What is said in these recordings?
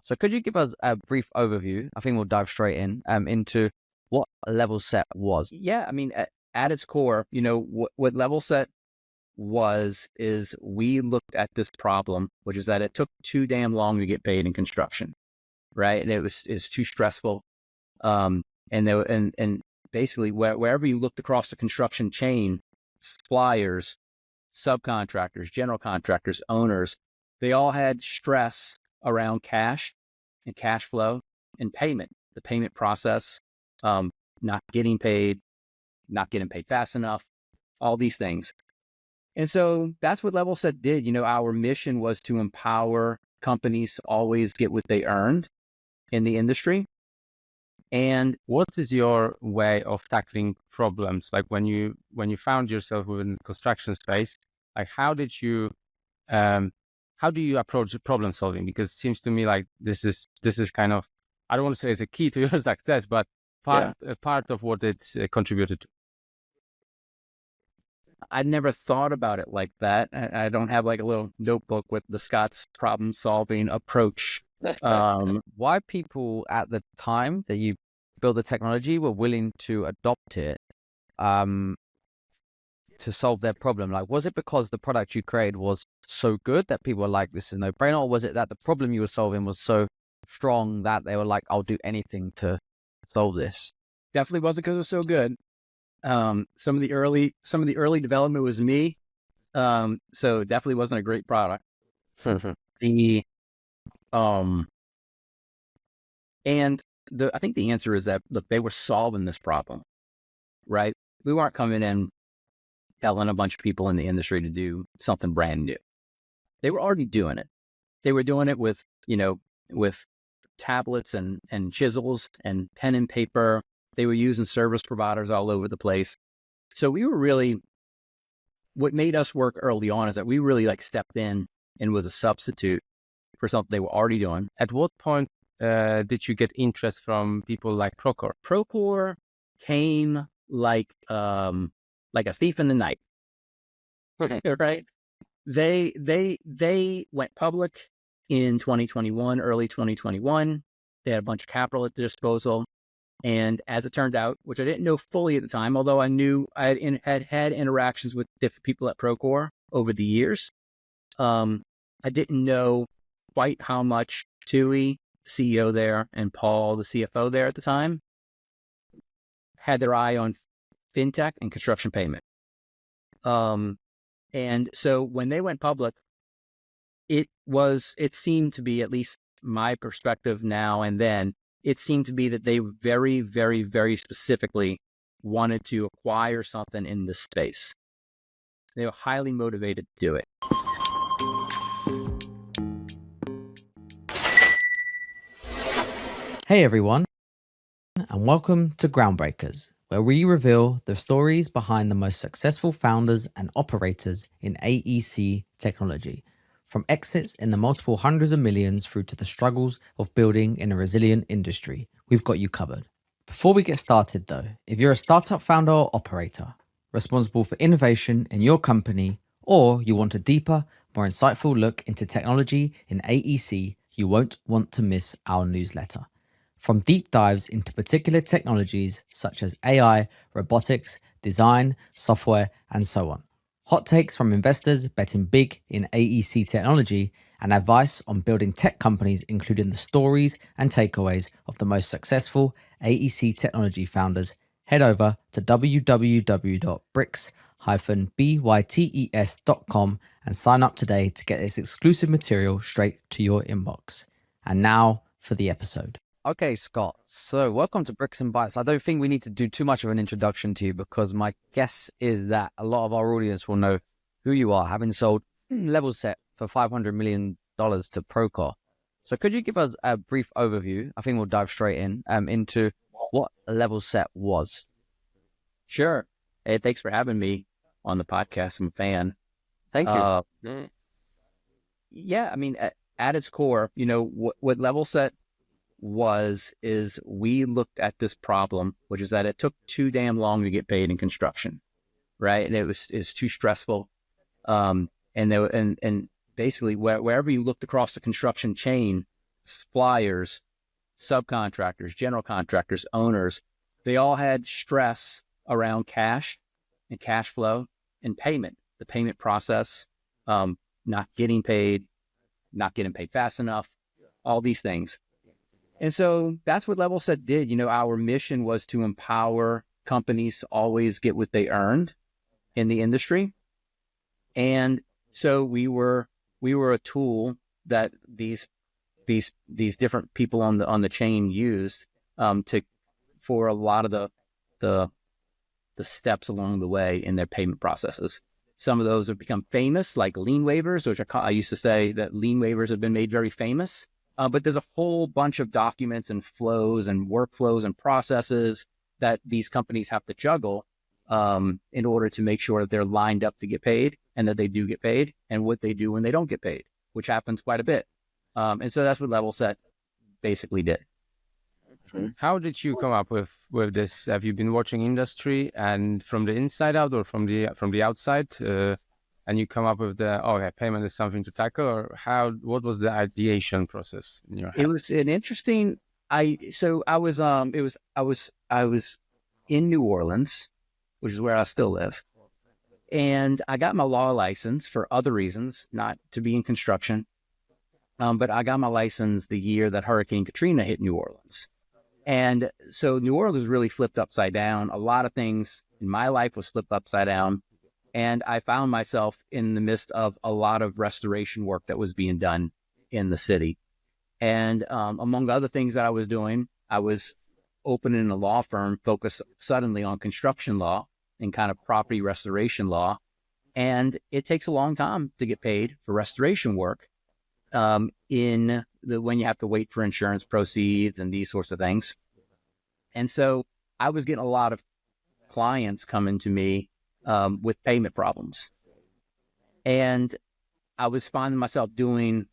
So could you give us a brief overview? I think we'll dive straight in into what Levelset was. Yeah, I mean, at its core, what Levelset is we looked at this problem, which is that it took too damn long to get paid in construction, right? And it's too stressful. And basically wherever you looked across the construction chain, suppliers, subcontractors, general contractors, owners, they all had stress around cash and cash flow and payment, the payment process, not getting paid fast enough, all these things. And so that's what Levelset did. Our mission was to empower companies to always get what they earned in the industry. And what is your way of tackling problems? Like when you found yourself within the construction space, like how do you approach problem solving? Because it seems to me like this is kind of, I don't want to say it's a key to your success, but part of what it's contributed to. I never thought about it like that. I don't have like a little notebook with the Scott's problem solving approach. Why people at the time that you built the technology were willing to adopt it to solve their problem? Like, was it because the product you created was so good that people were like, this is no brainer? Or was it that the problem you were solving was so strong that they were like, I'll do anything to solve this? Definitely wasn't because it was so good. Some of the early development was me. So definitely wasn't a great product. I think the answer is that, look, they were solving this problem, right? We weren't coming in telling a bunch of people in the industry to do something brand new. They were already doing it. They were doing it with tablets and chisels and pen and paper. They were using service providers all over the place. So we were really, what made us work early on is that we really like stepped in and was a substitute for something they were already doing. At what point did you get interest from people like Procore? Procore came like a thief in the night. Okay. Right? They went public in 2021, early 2021. They had a bunch of capital at their disposal. And as it turned out, which I didn't know fully at the time, although I knew I had interactions with different people at Procore over the years, I didn't know quite how much Tui, the CEO there, and Paul, the CFO there at the time, had their eye on fintech and construction payment. And so when they went public, it seemed to be, at least my perspective now and then, it seemed to be that they very, very, very specifically wanted to acquire something in this space. They were highly motivated to do it. Hey everyone, and welcome to Groundbreakers, where we reveal the stories behind the most successful founders and operators in AEC technology. From exits in the multiple hundreds of millions through to the struggles of building in a resilient industry, we've got you covered. Before we get started though, if you're a startup founder or operator responsible for innovation in your company, or you want a deeper, more insightful look into technology in AEC, you won't want to miss our newsletter. From deep dives into particular technologies such as AI, robotics, design, software, and so on. Hot takes from investors betting big in AEC technology, and advice on building tech companies, including the stories and takeaways of the most successful AEC technology founders. Head over to www.bricks-bytes.com and sign up today to get this exclusive material straight to your inbox. And now for the episode. Okay, Scott. So welcome to Bricks and Bytes. I don't think we need to do too much of an introduction to you because my guess is that a lot of our audience will know who you are, having sold Levelset for $500 million to Procore. So could you give us a brief overview? I think we'll dive straight in into what Levelset was. Sure. Hey, thanks for having me on the podcast. I'm a fan. Thank you. Yeah, I mean, at its core, what Levelset is we looked at this problem, which is that it took too damn long to get paid in construction, right? And it's too stressful. And basically wherever you looked across the construction chain, suppliers, subcontractors, general contractors, owners, they all had stress around cash and cash flow and payment, the payment process, not getting paid fast enough, all these things. And so that's what Levelset did. You know, our mission was to empower companies to always get what they earned in the industry. And so we were a tool that these different people on the chain used for a lot of the steps along the way in their payment processes. Some of those have become famous, like lien waivers, which I used to say that lien waivers have been made very famous. But there's a whole bunch of documents and flows and workflows and processes that these companies have to juggle in order to make sure that they're lined up to get paid and that they do get paid, and what they do when they don't get paid, which happens quite a bit. And so that's what Levelset basically did. How did you come up with this? Have you been watching industry and from the inside out, or from the outside, and you come up with payment is something to tackle, or what was the ideation process in your head? It was an interesting. I was in New Orleans, which is where I still live, and I got my law license for other reasons, not to be in construction, but I got my license the year that Hurricane Katrina hit New Orleans. And so New Orleans was really flipped upside down. A lot of things in my life was flipped upside down. And I found myself in the midst of a lot of restoration work that was being done in the city. And among other things that I was doing, I was opening a law firm focused suddenly on construction law and kind of property restoration law. And it takes a long time to get paid for restoration work. When you have to wait for insurance proceeds and these sorts of things. And so I was getting a lot of clients coming to me with payment problems. And I was finding myself doing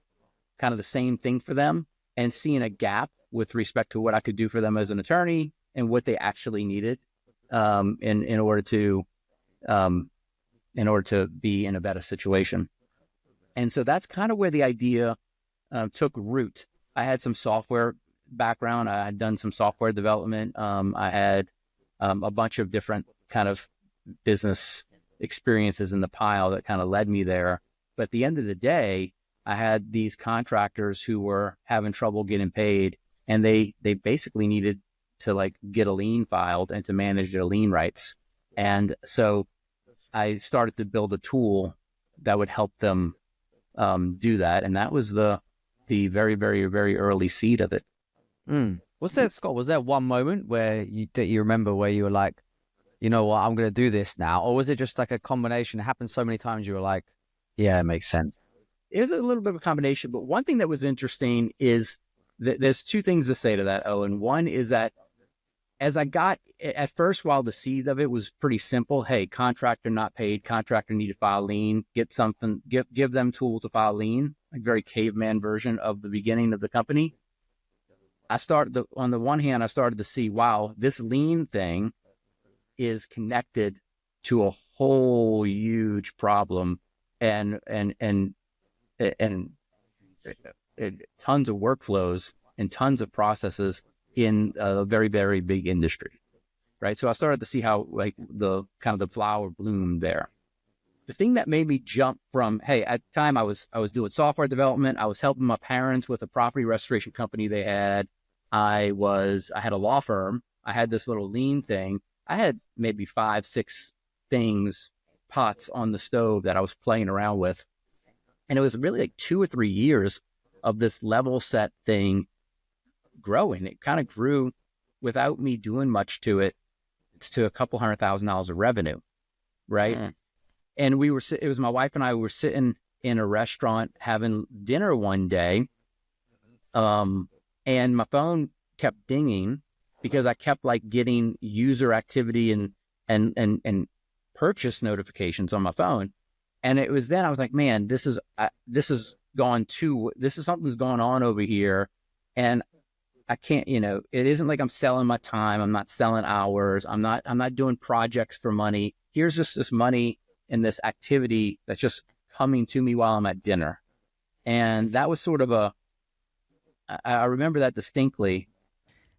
kind of the same thing for them and seeing a gap with respect to what I could do for them as an attorney and what they actually needed in order to be in a better situation. And so that's kind of where the idea took root. I had some software background. I had done some software development. I had a bunch of different kind of business experiences in the pile that kind of led me there. But at the end of the day, I had these contractors who were having trouble getting paid, and they basically needed to like get a lien filed and to manage their lien rights. And so I started to build a tool that would help them do that. And that was the very, very, very early seed of it. Was there, Scott, was there one moment where you remember where you were like, you know what, I'm going to do this now? Or was it just like a combination? It happened so many times you were like, yeah, it makes sense. It was a little bit of a combination, but one thing that was interesting is that there's two things to say to that, Owen. One is that as I got, at first, while the seed of it was pretty simple, hey, contractor not paid, contractor need to file lien, get something, give them tools to file lien, like very caveman version of the beginning of the company. On the one hand, I started to see, wow, this lien thing is connected to a whole huge problem and tons of workflows and tons of processes in a very, very big industry, right? So I started to see how like the kind of the flower bloomed there. The thing that made me jump from, hey, at the time I was doing software development. I was helping my parents with a property restoration company they had. I had a law firm. I had this little lien thing. I had maybe 5, 6 pots on the stove that I was playing around with. And it was really like 2 or 3 years of this Levelset thing growing. It kind of grew without me doing much to it to a couple $100,000 of revenue, right? Mm. And it was my wife and I were sitting in a restaurant having dinner one day, and my phone kept dinging because I kept like getting user activity and purchase notifications on my phone. And it was then I was like, man, something's going on over here. And I can't, it isn't like I'm selling my time. I'm not selling hours. I'm not doing projects for money. Here's just this money and this activity that's just coming to me while I'm at dinner. And that was sort of I remember that distinctly.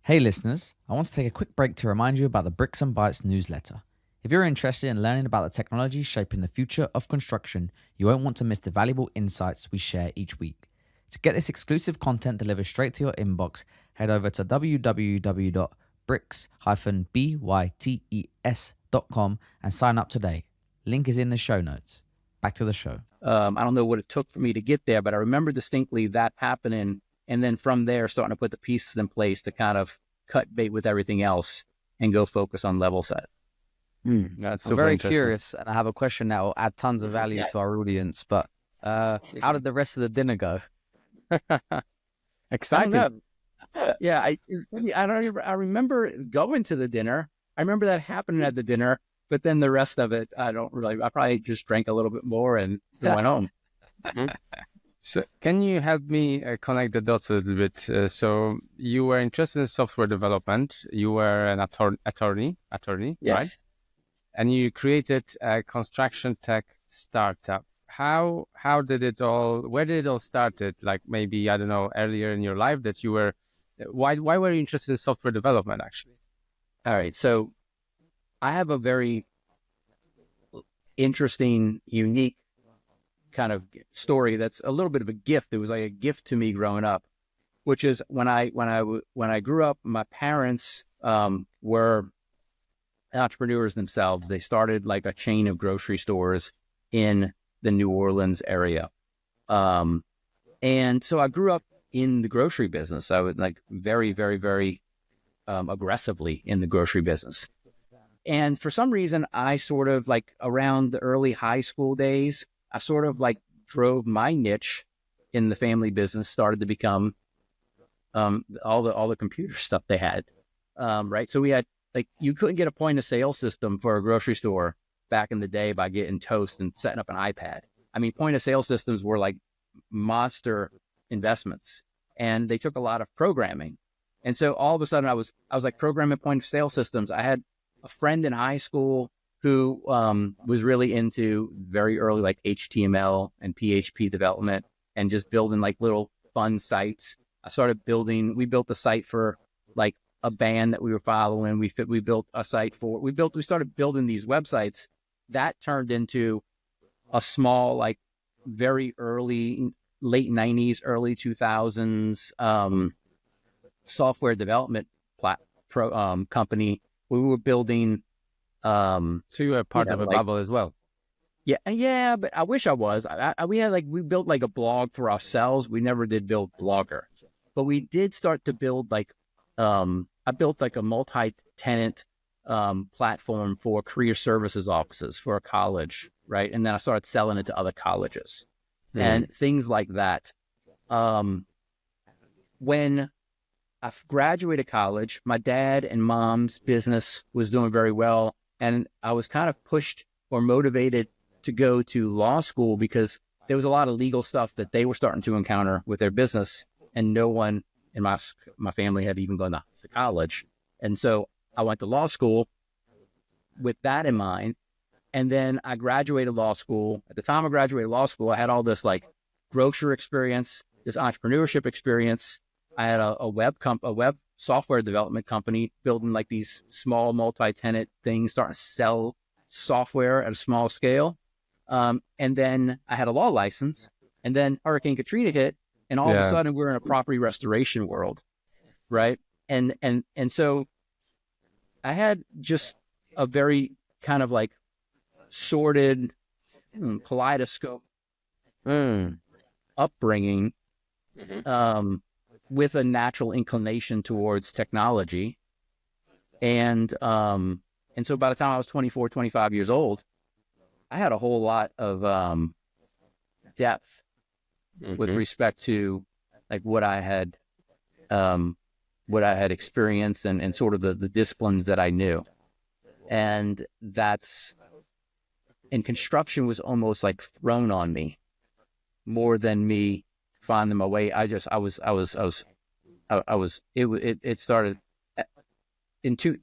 Hey listeners, I want to take a quick break to remind you about the Bricks and Bytes newsletter. If you're interested in learning about the technology shaping the future of construction, you won't want to miss the valuable insights we share each week. To get this exclusive content delivered straight to your inbox, head over to www.bricks-bytes.com and sign up today. Link is in the show notes. Back to the show. I don't know what it took for me to get there, but I remember distinctly that happening. And then from there, starting to put the pieces in place to kind of cut bait with everything else and go focus on Levelset. That's I'm super very interesting. curious, and I have a question that will add tons of value to our audience. But how did the rest of the dinner go? Exciting. Yeah, I remember going to the dinner. I remember that happening at the dinner, but then the rest of it, I probably just drank a little bit more and went home. So can you help me connect the dots a little bit? So you were interested in software development. You were an attorney, Yes. right? And you created a construction tech startup. How did it all? Where did it all started? Like maybe, I don't know, earlier in your life that you were. Why were you interested in software development actually? All right, so I have a very interesting, unique kind of story that's a little bit of a gift. It was like a gift to me growing up, which is when I grew up, my parents were entrepreneurs themselves. They started like a chain of grocery stores in the New Orleans area. And so I grew up in the grocery business. I was like very, very, very aggressively in the grocery business. And for some reason, I sort of like around the early high school days, I sort of like drove my niche in the family business, started to become all the computer stuff they had, right? So we had like, you couldn't get a point of sale system for a grocery store back in the day by getting Toast and setting up an iPad. I mean, point of sale systems were like monster investments, and they took a lot of programming. And so all of a sudden I was like programming point of sale systems. I had a friend in high school who was really into very early like HTML and PHP development and just building like little fun sites. We built a site for like a band that we were following. We built a site we started building these websites that turned into a small, like very early, late 90s, early 2000s software development company. We were building. So you were part of a bubble as well. Yeah, but I wish I was. We built like a blog for ourselves. We never did build Blogger, but we did start to build like, I built like a multi-tenant platform for career services offices for a college, right? And then I started selling it to other colleges and things like that. When I graduated college, my dad and mom's business was doing very well. And I was kind of pushed or motivated to go to law school because there was a lot of legal stuff that they were starting to encounter with their business. And no one in my family had even gone to college. And so I went to law school with that in mind. And then I graduated law school. At the time I graduated law school, I had all this like grocer experience, this entrepreneurship experience. I had a web software development company building like these small multi-tenant things, starting to sell software at a small scale. And then I had a law license, and then Hurricane Katrina hit, and all of a sudden we're in a property restoration world, right? And so I had just a very kind of like sorted kaleidoscope upbringing, with a natural inclination towards technology. And so by the time I was 24, 25 years old, I had a whole lot of depth with respect to like what I had experienced and sort of the disciplines that I knew. And construction was almost like thrown on me more than me finding my way. It started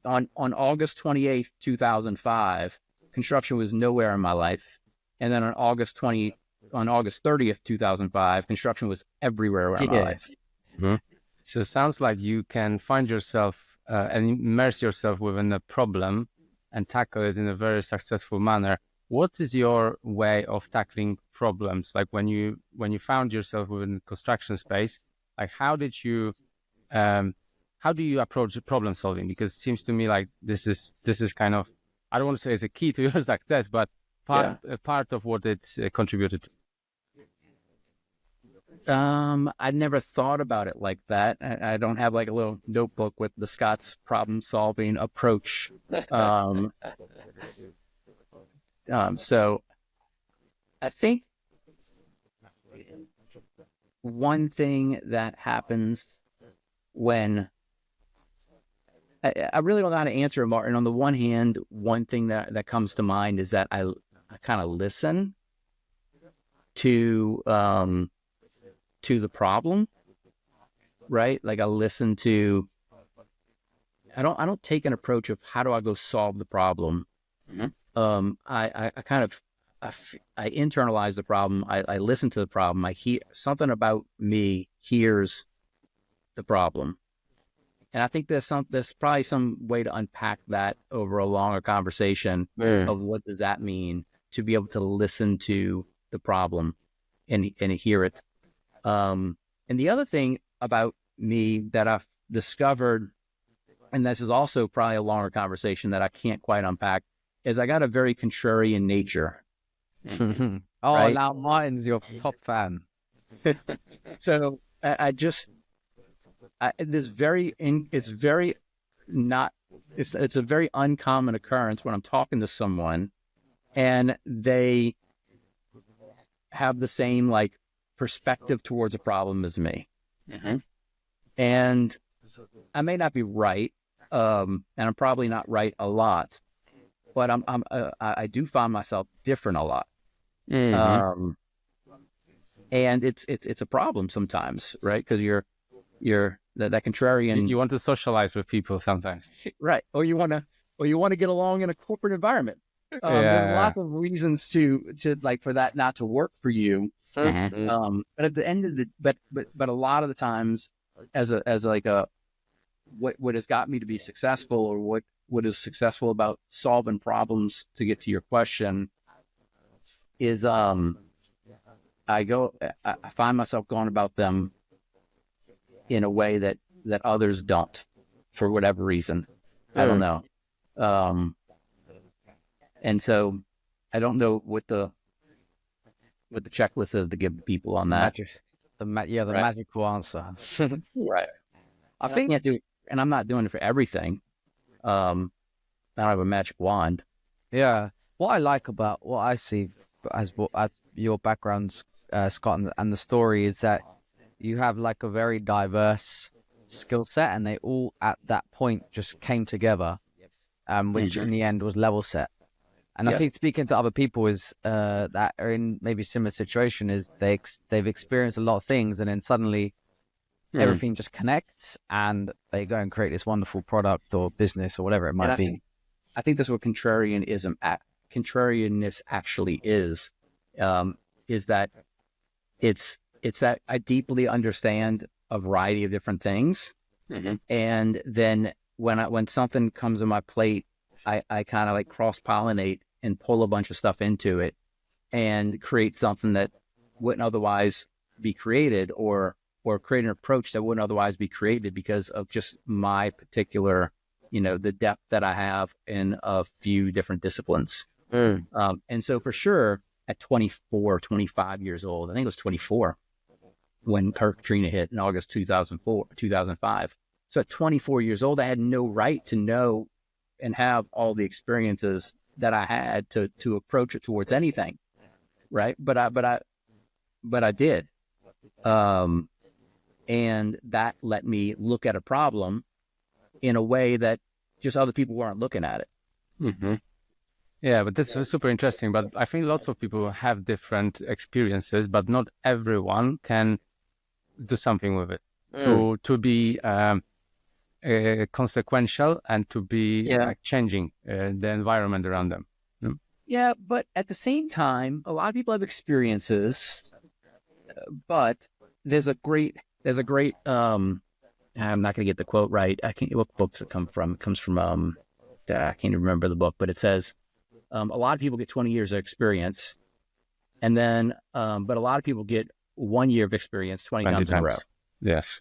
on August 28th, 2005. Construction was nowhere in my life. And then on August 30th, 2005, construction was everywhere in my life. So it sounds like you can find yourself and immerse yourself within a problem and tackle it in a very successful manner. What is your way of tackling problems? Like when you found yourself within the construction space, like how do you approach problem solving? Because it seems to me like this is kind of, I don't want to say it's a key to your success, but part of what it's contributed to. I never thought about it like that. I don't have like a little notebook with the Scott's problem solving approach. So I think one thing that happens when I really don't know how to answer it, Martin. On the one hand, one thing that comes to mind is that I kind of listen to the problem, right? Like I listen to, I don't take an approach of how do I go solve the problem. I internalize the problem. I listen to the problem. I hear something about me hears the problem. And I think there's probably some way to unpack that over a longer conversation of what does that mean to be able to listen to the problem and hear it. And the other thing about me that I've discovered, and this is also probably a longer conversation that I can't quite unpack, is I got a very contrarian nature. Oh, right? now Martin's your top fan. So it's a very uncommon occurrence when I'm talking to someone and they have the same like perspective towards a problem as me. And I may not be right, and I'm probably not right a lot, but I do find myself different a lot. And it's a problem sometimes, right? Because you're that contrarian. You want to socialize with people sometimes, right? Or you want to get along in a corporate environment. There's lots of reasons to like for that not to work for you. But at the end of but a lot of the times, as what has got me to be successful, or what is successful about solving problems, to get to your question, is I find myself going about them in a way that others don't, for whatever reason. I don't know. And so I don't know what the checklist is to give people on that. The magical answer. Right. I think I do, and I'm not doing it for everything. I don't have a magic wand. Yeah. What I like about what I see as your background, Scott, and the story is that you have like a very diverse skill set, and they all at that point just came together, which in the end was Levelset. And I think speaking to other people is that are in maybe similar situation is they've experienced a lot of things, and then suddenly everything just connects, and they go and create this wonderful product or business or whatever it might be. I think that's what contrarianness actually is that it's that I deeply understand a variety of different things, and then when something comes on my plate, I kind of like cross-pollinate and pull a bunch of stuff into it and create something that wouldn't otherwise be created, or create an approach that wouldn't otherwise be created because of just my particular, the depth that I have in a few different disciplines. And so for sure, at 24, 25 years old, I think it was 24 when Katrina hit in August 2005. So at 24 years old, I had no right to know and have all the experiences that I had to approach it towards anything, right? But I did, and that let me look at a problem in a way that just other people weren't looking at it. Yeah, but this is super interesting. But I think lots of people have different experiences, but not everyone can do something with it to be consequential and to be changing the environment around them. Yeah, but at the same time, a lot of people have experiences, but there's a great I'm not going to get the quote right. I can't. What book does it come from? It comes from I can't even remember the book, but it says a lot of people get 20 years of experience, and then but a lot of people get 1 year of experience 20 times in a row. Yes.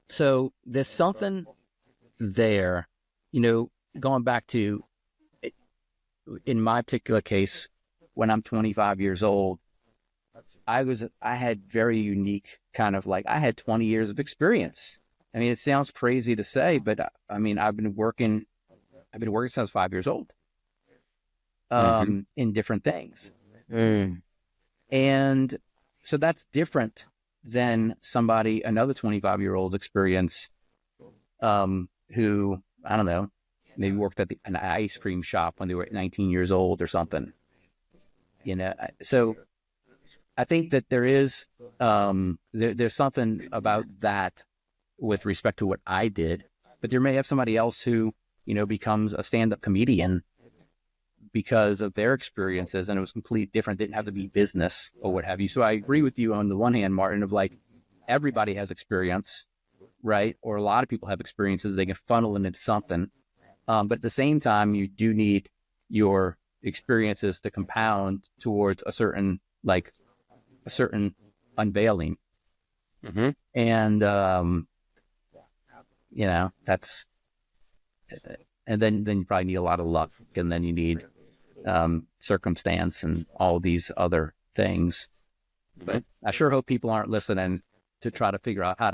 So there's something there, going back to, in my particular case, when I'm 25 years old, I had very unique kind of I had 20 years of experience. I mean, it sounds crazy to say, but I mean, I've been working since I was 5 years old, in different things. And so that's different than another 25-year-old's experience, who, I don't know, maybe worked at an ice cream shop when they were 19 years old or something. So I think that there is, there's something about that with respect to what I did, but there may have somebody else who, becomes a stand-up comedian because of their experiences, and it was completely different. Didn't have to be business or what have you. So I agree with you on the one hand, Martin, of everybody has experience, right? Or a lot of people have experiences. They can funnel it into something. But at the same time, you do need your experiences to compound towards a certain unveiling. And, that's, and then you probably need a lot of luck, and then you need circumstance and all these other things. But I sure hope people aren't listening to try to figure out how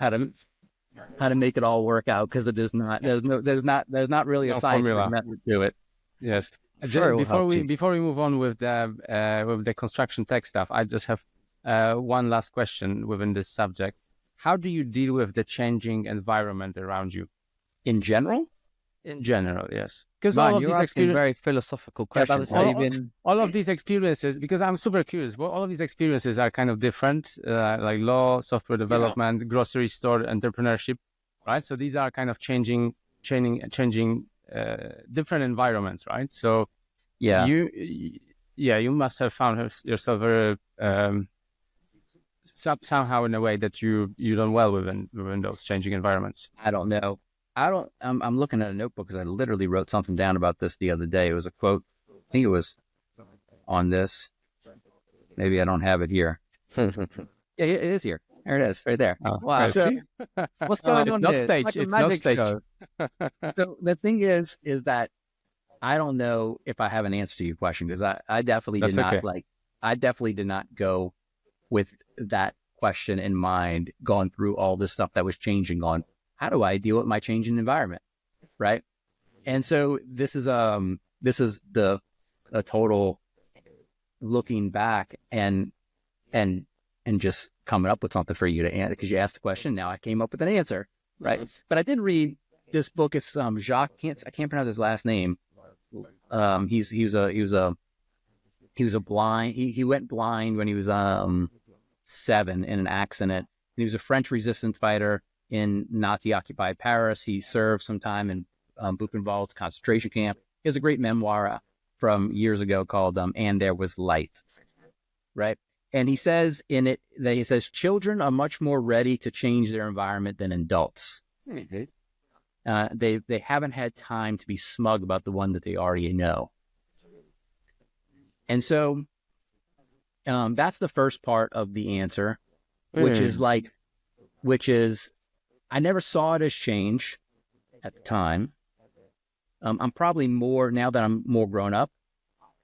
to make it all work out, because it is not. There's not really a scientific method to it. Yes. Sure, Before we move on with the construction tech stuff, I just have one last question within this subject. How do you deal with the changing environment around you? In general? In general, yes. Because you're asking very philosophical questions. All of these experiences, because I'm super curious, all of these experiences are kind of different, like law, software development, grocery store, entrepreneurship, right? So these are kind of changing different environments, right? So you must have found yourself very somehow in a way that you done well within those changing environments. I don't know. I'm looking at a notebook because I literally wrote something down about this the other day. It was a quote. I think it was on this. Maybe I don't have it here. Yeah, it is here. There it is, right there. Oh, wow. So, What's going on here? It's not stage. So the thing is that I don't know if I have an answer to your question, because I definitely did not I definitely did not go with that question in mind, going through all this stuff that was changing on how do I deal with my changing environment, right? And so this is a total looking back and just coming up with something for you to answer, because you asked the question. Now I came up with an answer, right? But I did read this book. It's Jacques. I can't pronounce his last name. He was a blind. He went blind when he was 7 in an accident. He was a French resistance fighter in Nazi-occupied Paris. He served some time in Buchenwald concentration camp. He has a great memoir from years ago called "And There Was Light," right? And he says in it that children are much more ready to change their environment than adults. They haven't had time to be smug about the one that they already know. And so that's the first part of the answer, which is I never saw it as change at the time. I'm probably more, now that I'm more grown up,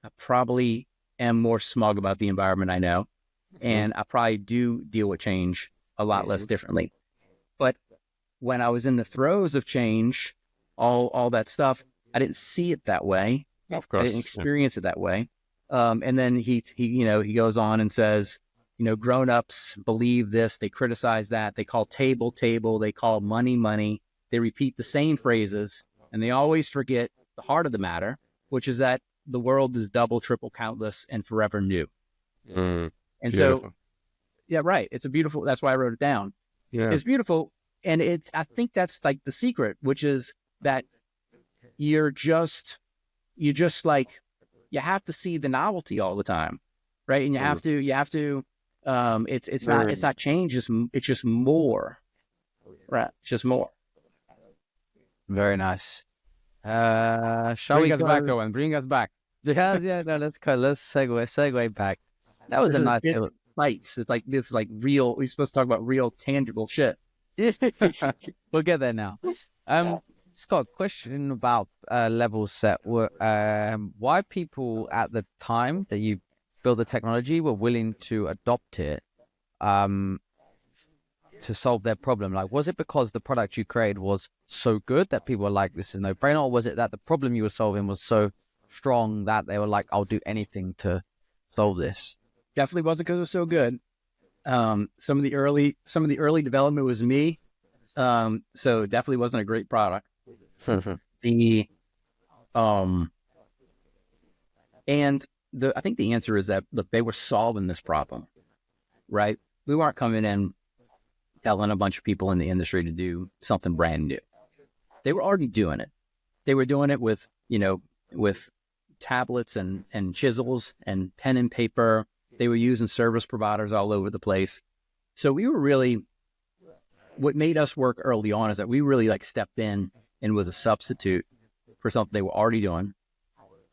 I probably am more smug about the environment I know. And I probably do deal with change a lot less differently. But when I was in the throes of change, all that stuff, I didn't see it that way. Of course. I didn't experience it that way. And then he goes on and says, grown-ups believe this, they criticize that, they call table, they call money. They repeat the same phrases, and they always forget the heart of the matter, which is that the world is double, triple, countless, and forever new. And beautiful. So, yeah, right. It's a beautiful, that's why I wrote it down. Yeah. It's beautiful. And I think that's like the secret, which is that you have to see the novelty all the time, right? And you have to It's not change. It's just more, right? It's just more. Very nice. Shall Bring we us go? back, Owen. Bring us back. Yeah. No, let's go. Let's segue back. That was a nice. Bytes. It's like this, like real. We're supposed to talk about real, tangible shit. We'll get there now. Scott, question about Levelset. Why people at the time that you built the technology were willing to adopt it to solve their problem? Like, was it because the product you created was so good that people were like, this is no brainer, or was it that the problem you were solving was so strong that they were like, I'll do anything to solve this? Definitely wasn't because it was so good. Some of the early development was me. So it definitely wasn't a great product. I think the answer is that, look, they were solving this problem, right? We weren't coming in telling a bunch of people in the industry to do something brand new. They were already doing it. They were doing it with tablets and chisels and pen and paper. They were using service providers all over the place. So we were really, what made us work early on is that we really like stepped in and was a substitute for something they were already doing.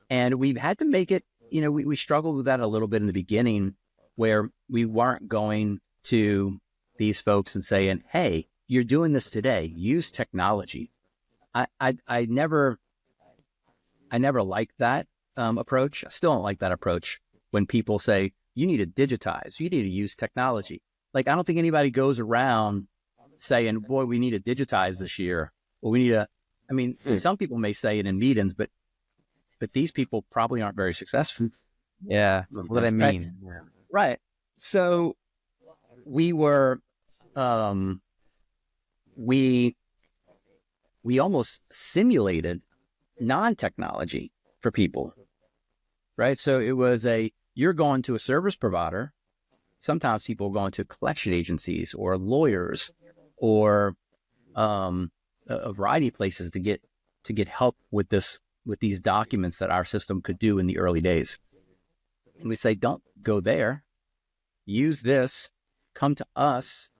And we've had to make it, we struggled with that a little bit in the beginning, where we weren't going to these folks and saying, hey, you're doing this today, use technology. I never liked that approach. I still don't like that approach when people say, you need to digitize, you need to use technology. Like, I don't think anybody goes around saying, boy, we need to digitize this year. Or we need to, some people may say it in meetings, but these people probably aren't very successful. Yeah. What do I mean? Right. So we were, we almost simulated non-technology for people, right? So it was you're going to a service provider. Sometimes people are going to collection agencies or lawyers or a variety of places to get help with these documents that our system could do in the early days. And we say, don't go there. Use this. Come to us.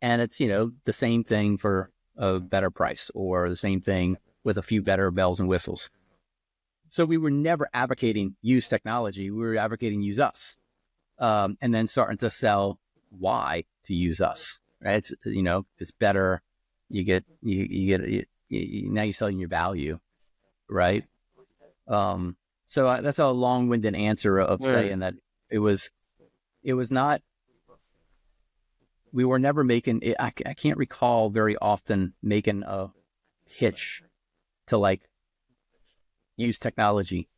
And it's, the same thing for a better price, or the same thing with a few better bells and whistles. So we were never advocating use technology. We were advocating use us. And then starting to sell why to use us, right? It's, it's better. Now you're selling your value, right? So that's a long-winded answer of saying that it was not, we were never making it. I can't recall very often making a pitch to like use technology,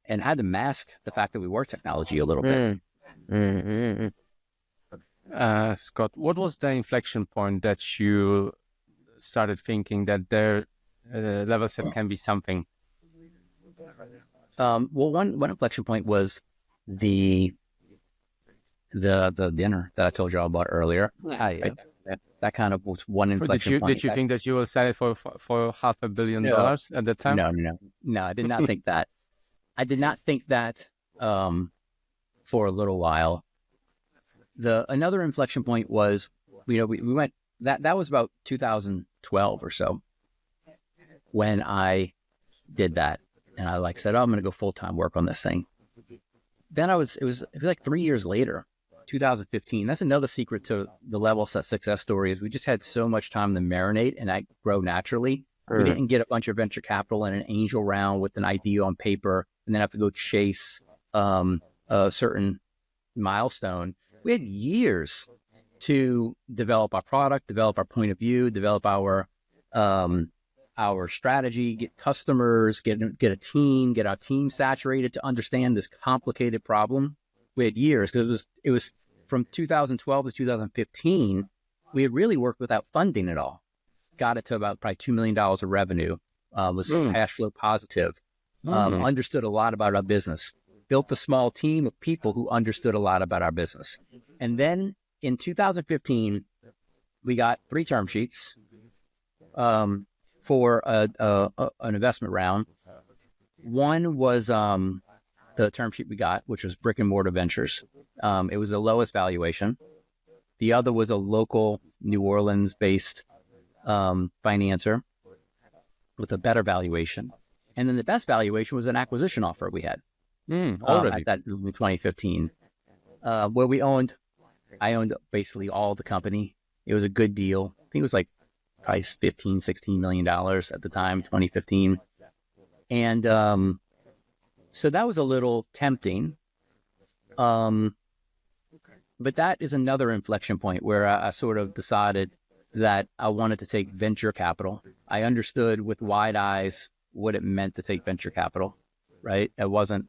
and had to mask the fact that we were technology a little bit. Scott, what was the inflection point that you started thinking that their Levelset can be something? Well, one inflection point was the dinner that I told you all about earlier. Yeah. That kind of was one inflection point. Did you think that you will sell it for $500 million at the time? No, I did not think that. I did not think that for a little while. Another inflection point was, we went, that was about 2012 or so when I did that. And I said, I'm going to go full-time work on this thing. Then it was like 3 years later, 2015. That's another secret to the Levelset success story, is we just had so much time to marinate and I grow naturally. We didn't get a bunch of venture capital and an angel round with an idea on paper and then have to go chase a certain milestone. We had years to develop our product, develop our point of view, develop our strategy, get customers, get a team, get our team saturated to understand this complicated problem. We had years, because it was from 2012 to 2015. We had really worked without funding at all. Got it to about probably $2 million of revenue. Was cash flow positive. Understood a lot about our business. Built a small team of people who understood a lot about our business. And then in 2015, we got 3 term sheets for an investment round. One was the term sheet we got, which was Brick and Mortar Ventures. It was the lowest valuation. The other was a local New Orleans-based financer with a better valuation. And then the best valuation was an acquisition offer we had Already. at that in 2015, where I owned basically all the company. It was a good deal. I think it was like price $15-16 million at the time, 2015. And so that was a little tempting. But that is another inflection point where I sort of decided that I wanted to take venture capital. I understood with wide eyes what it meant to take venture capital, right? It wasn't,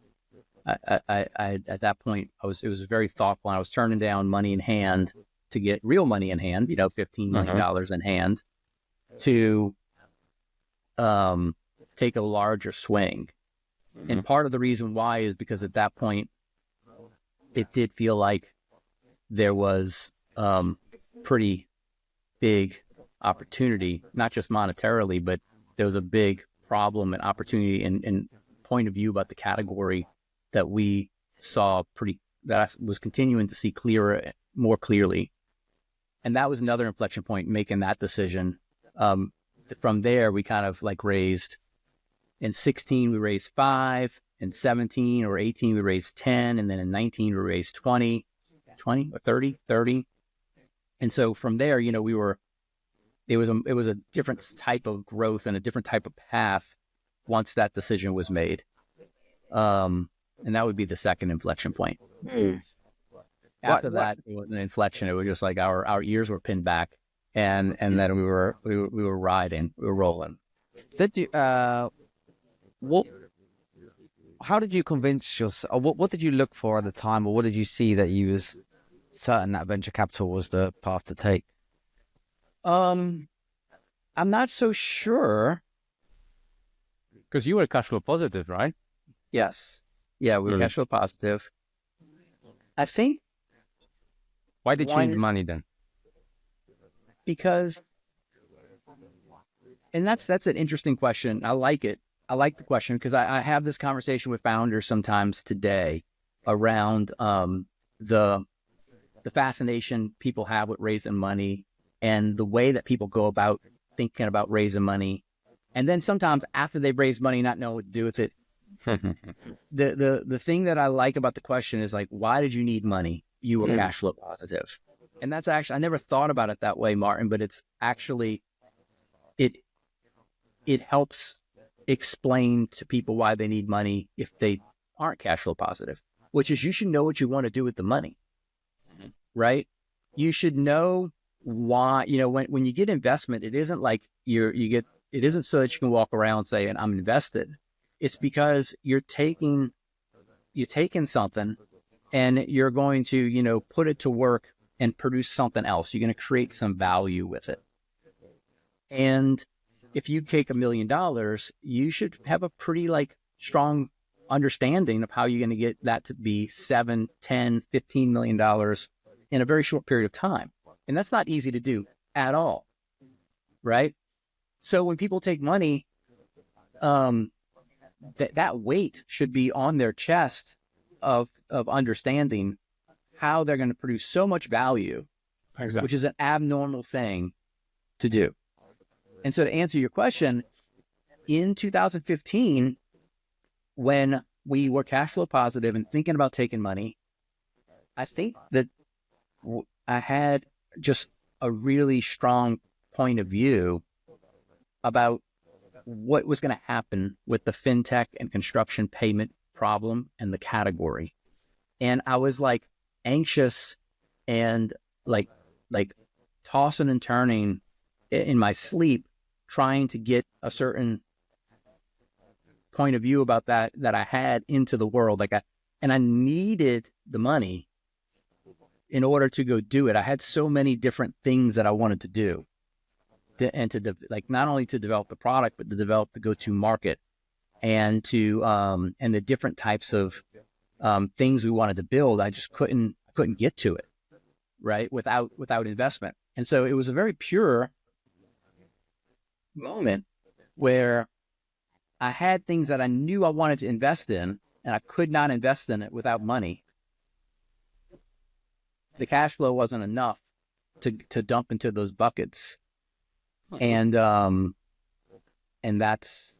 I at that point, it was very thoughtful. I was turning down money in hand to get real money in hand, $15 million in hand to take a larger swing. And part of the reason why is because at that point, it did feel like there was pretty big opportunity, not just monetarily, but there was a big problem and opportunity and point of view about the category that we saw that I was continuing to see more clearly. And that was another inflection point, making that decision. From there, we kind of like raised, in 16, we raised 5, in 17 or 18, we raised 10, and then in 19, we raised 20 or 30. And so from there, it was a different type of growth and a different type of path once that decision was made. And that would be the second inflection point. After that, it was an inflection. It was just like our ears were pinned back, and then we were riding, we were rolling. Did you how did you convince yourself, or what did you look for at the time, or what did you see that you was certain that venture capital was the path to take? I'm not so sure. Because you were cash flow positive, right? Yes. Yeah, we were cash flow positive. I think. Why did you need money then? Because, and that's an interesting question. I like it. I like the question because I have this conversation with founders sometimes today around the fascination people have with raising money and the way that people go about thinking about raising money. And then sometimes after they've raised money, not knowing what to do with it. The thing that I like about the question is like, why did you need money? You were cash flow positive. And that's actually, I never thought about it that way, Martin, but it's actually, it helps explain to people why they need money if they aren't cash flow positive, which is you should know what you want to do with the money, right? You should know why, when you get investment, it isn't like it isn't so that you can walk around saying I'm invested. It's because you're taking something and you're going to, put it to work and produce something else. You're going to create some value with it. And if you take $1 million, you should have a pretty strong understanding of how you're going to get that to be $7, $10, $15 million in a very short period of time. And that's not easy to do at all. Right? So when people take money, that weight should be on their chest of understanding how they're going to produce so much value, Exactly. which is an abnormal thing to do. And so to answer your question, in 2015, when we were cash flow positive and thinking about taking money, I think that I had just a really strong point of view about what was going to happen with the fintech and construction payment problem and the category. And I was anxious and like tossing and turning in my sleep, trying to get a certain point of view about that I had into the world. And I needed the money in order to go do it. I had so many different things that I wanted to do. Not only to develop the product, but to develop the go-to market and the different types of things we wanted to build. I just couldn't get to it, right? Without investment. And so it was a very pure moment where I had things that I knew I wanted to invest in, and I could not invest in it without money, the cash flow wasn't enough to dump into those buckets. And that's,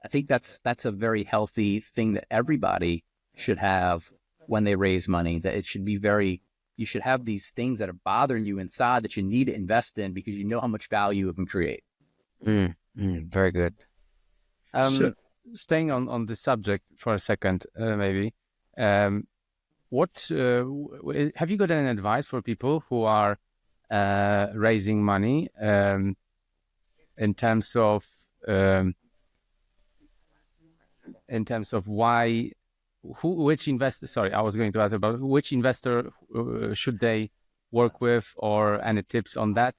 I think that's a very healthy thing that everybody should have when they raise money, that it should be you should have these things that are bothering you inside that you need to invest in because you know how much value it can create. Very good. So, staying on the subject for a second, maybe, what have you got any advice for people who are raising money in terms of which investor? Sorry, I was going to ask about which investor should they work with, or any tips on that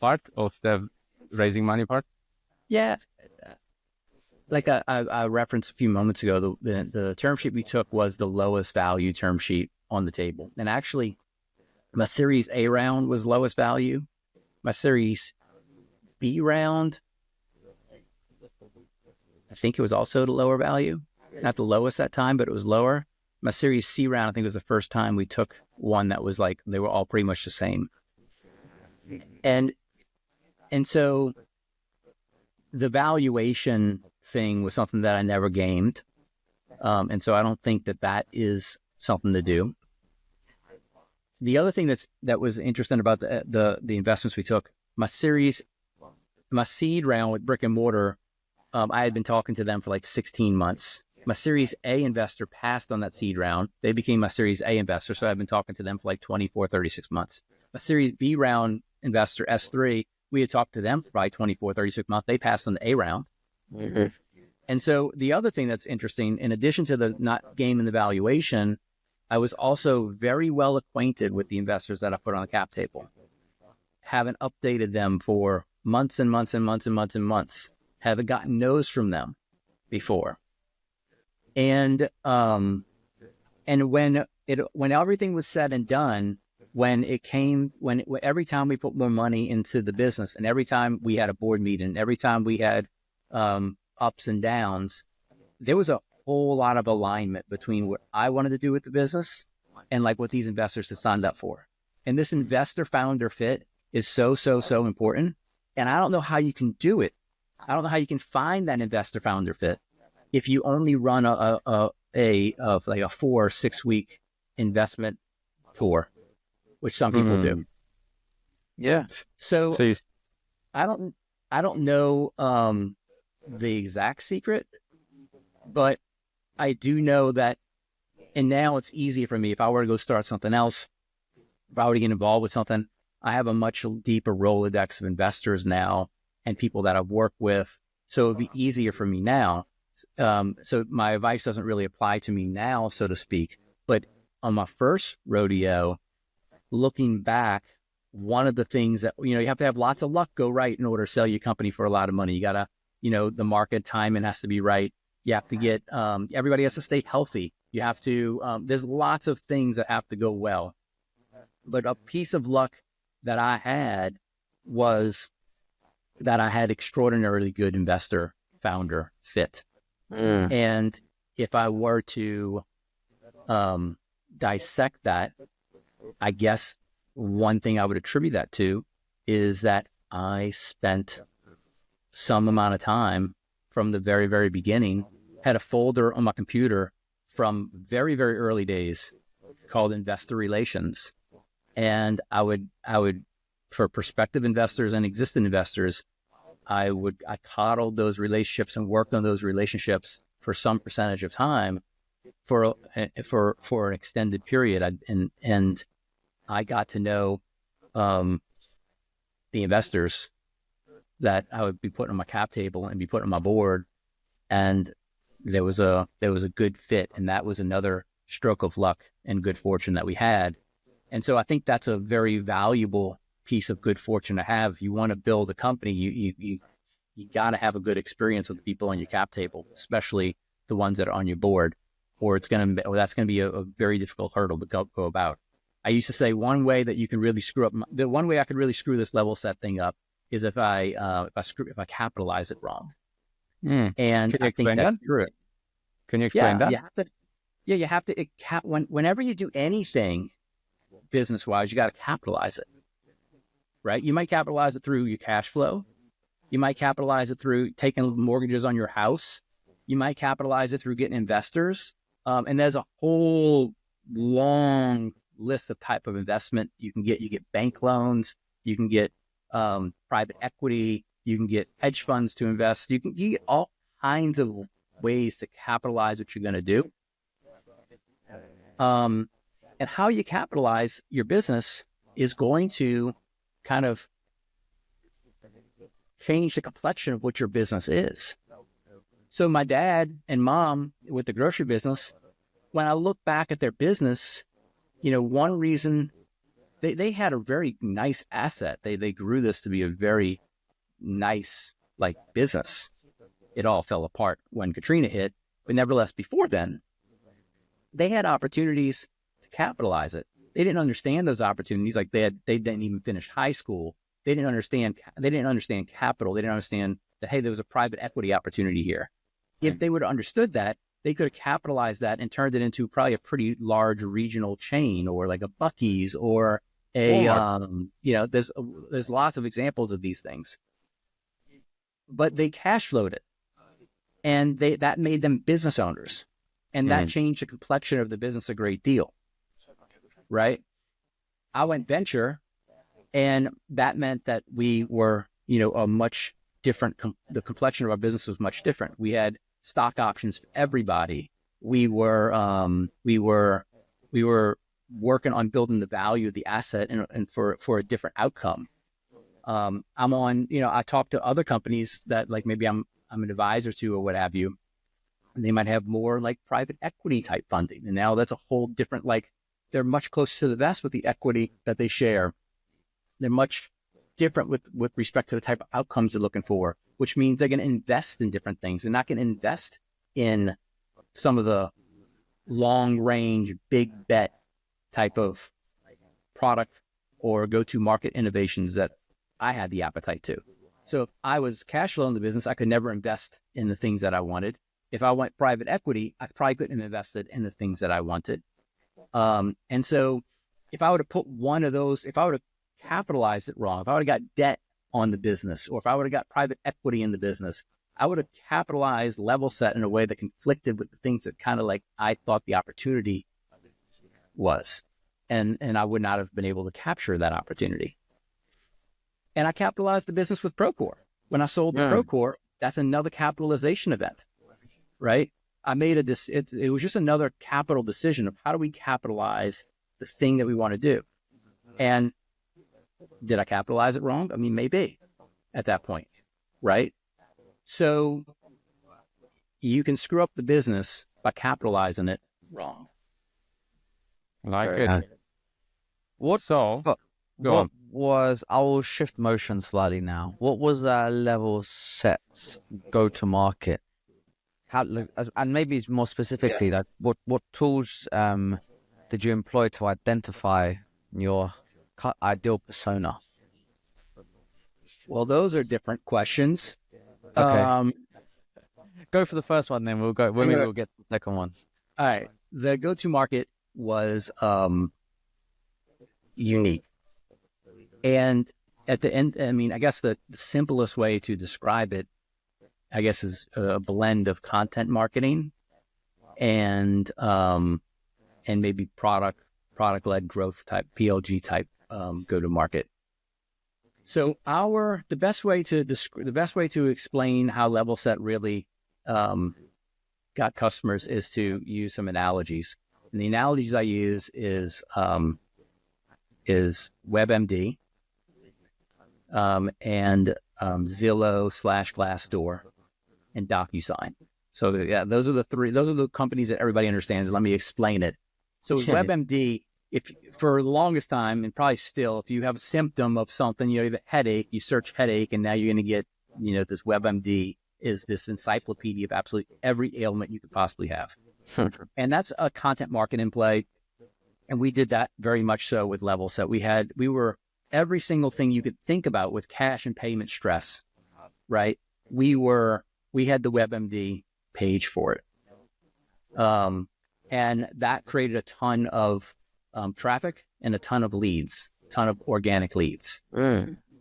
part of the raising money part? Yeah. Like I referenced a few moments ago, the term sheet we took was the lowest value term sheet on the table. And actually, my Series A round was lowest value. My Series B round, I think it was also the lower value. Not the lowest that time, but it was lower. My Series C round, I think, was the first time we took one that was like, they were all pretty much the same. And so the valuation thing was something that I never gamed. And so I don't think that is something to do. The other thing that was interesting about the investments we took, my seed round with Brick and Mortar, I had been talking to them for like 16 months. My Series A investor passed on that seed round. They became my Series A investor, so I've been talking to them for like 24, 36 months. My Series B round investor, S3, we had talked to them for probably 24, 36 months. They passed on the A round. Mm-hmm. And so the other thing that's interesting, in addition to the not gaming the valuation, I was also very well acquainted with the investors that I put on the cap table. Haven't updated them for months and months and months and months and months. Haven't gotten no's from them before. And when everything was said and done, when every time we put more money into the business, and every time we had a board meeting, every time we had ups and downs, there was a whole lot of alignment between what I wanted to do with the business and like what these investors had signed up for. And this investor founder fit is so important. And I don't know how you can do it. I don't know how you can find that investor founder fit if you only run a 4 or 6 week investment tour, which some people do. Yeah. So I don't know the exact secret, but I do know that, and now it's easier for me if I were to go start something else, if I were to get involved with something, I have a much deeper Rolodex of investors now and people that I've worked with. So it'd be easier for me now. So my advice doesn't really apply to me now, so to speak. But on my first rodeo, looking back, one of the things that, you have to have lots of luck go right in order to sell your company for a lot of money. You got to, the market timing has to be right. You have to get, everybody has to stay healthy. You have to, there's lots of things that have to go well. But a piece of luck that I had was that I had extraordinarily good investor founder fit. And if I were to dissect that, I guess one thing I would attribute that to is that I spent some amount of time from the very, very beginning, had a folder on my computer from very, very early days called Investor Relations. And I would, for prospective investors and existing investors, I coddled those relationships and worked on those relationships for some percentage of time for an extended period. And I got to know the investors that I would be putting on my cap table and be putting on my board, and there was a good fit, and that was another stroke of luck and good fortune that we had. And so I think that's a very valuable piece of good fortune to have. If you want to build a company, you got to have a good experience with the people on your cap table, especially the ones that are on your board, or that's going to be a very difficult hurdle to go about. I used to say one way that you can really screw up, the one way I could really screw this Levelset thing up is if I capitalize it wrong. And I think that's true. Can you explain that? You have to, whenever you do anything business-wise, you got to capitalize it, right? You might capitalize it through your cash flow. You might capitalize it through taking mortgages on your house. You might capitalize it through getting investors. And there's a whole long list of type of investment you can get. You get bank loans, you can get private equity, you can get hedge funds to invest. You get all kinds of ways to capitalize what you're going to do. And how you capitalize your business is going to kind of change the complexion of what your business is. So my dad and mom with the grocery business, when I look back at their business, one reason they had a very nice asset. They grew this to be a very nice business. It all fell apart when Katrina hit, but nevertheless, before then, they had opportunities to capitalize it. They didn't understand those opportunities. They didn't even finish high school. They didn't understand capital. They didn't understand that, hey, there was a private equity opportunity here. If they would have understood that, they could have capitalized that and turned it into probably a pretty large regional chain, or like a Buc-ee's, or there's lots of examples of these things. But they cash flowed it, and that made them business owners, and that changed the complexion of the business a great deal, right? I went venture, and that meant that we were, a much different, the complexion of our business was much different. We had stock options for everybody. We were working on building the value of the asset and for a different outcome. I talk to other companies that maybe I'm an advisor to or what have you, and they might have more private equity type funding. And now that's a whole different, they're much closer to the vest with the equity that they share. They're much different with respect to the type of outcomes they're looking for, which means they're going to invest in different things. They're not going to invest in some of the long range, big bet type of product or go-to-market innovations that I had the appetite to. So if I was cash flow in the business, I could never invest in the things that I wanted. If I went private equity, I probably couldn't have invested in the things that I wanted. And so if I would have put one of those, if I would have capitalized it wrong, if I would have got debt on the business, or if I would have got private equity in the business, I would have capitalized Levelset in a way that conflicted with the things that kind of I thought the opportunity was. And I would not have been able to capture that opportunity. And I capitalized the business with Procore. When I sold the Procore, that's another capitalization event, right? I made it was just another capital decision of how do we capitalize the thing that we want to do. And did I capitalize it wrong? I mean, maybe at that point, right? So you can screw up the business by capitalizing it wrong. Like it. I will shift motion slightly now. What was Levelset's go-to-market? And maybe more specifically, what tools did you employ to identify your ideal persona? Well, those are different questions. Okay. Go for the first one, then we'll get to the second one. All right. The go-to-market was unique. And at the end, I mean, I guess the simplest way to describe it, I guess, is a blend of content marketing and maybe product-led growth type, PLG type go-to-market. So the best way to explain how Levelset really got customers is to use some analogies. And the analogies I use is WebMD and Zillow / Glassdoor and DocuSign. So yeah, those are the companies that everybody understands. Let me explain it. So with WebMD, if for the longest time, and probably still, if you have a symptom of something, you have a headache, you search headache, and now you're going to get, this WebMD is this encyclopedia of absolutely every ailment you could possibly have. And that's a content marketing play. And we did that very much so with Levelset. We were every single thing you could think about with cash and payment stress, right? We had the WebMD page for it. And that created a ton of traffic and a ton of leads, ton of organic leads.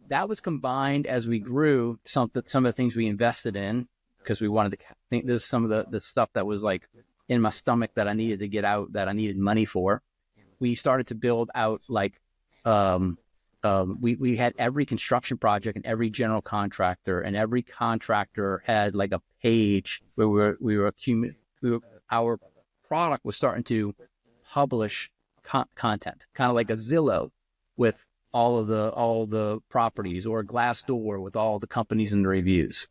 That was combined as we grew some of the things we invested in, because we wanted to think this is some of the stuff that was like in my stomach that I needed to get out, that I needed money for. We started to build out like, we had every construction project and every general contractor, and every contractor had like a page where our product was starting to publish content, kind of like a Zillow with all the properties, or a Glassdoor with all the companies and the reviews,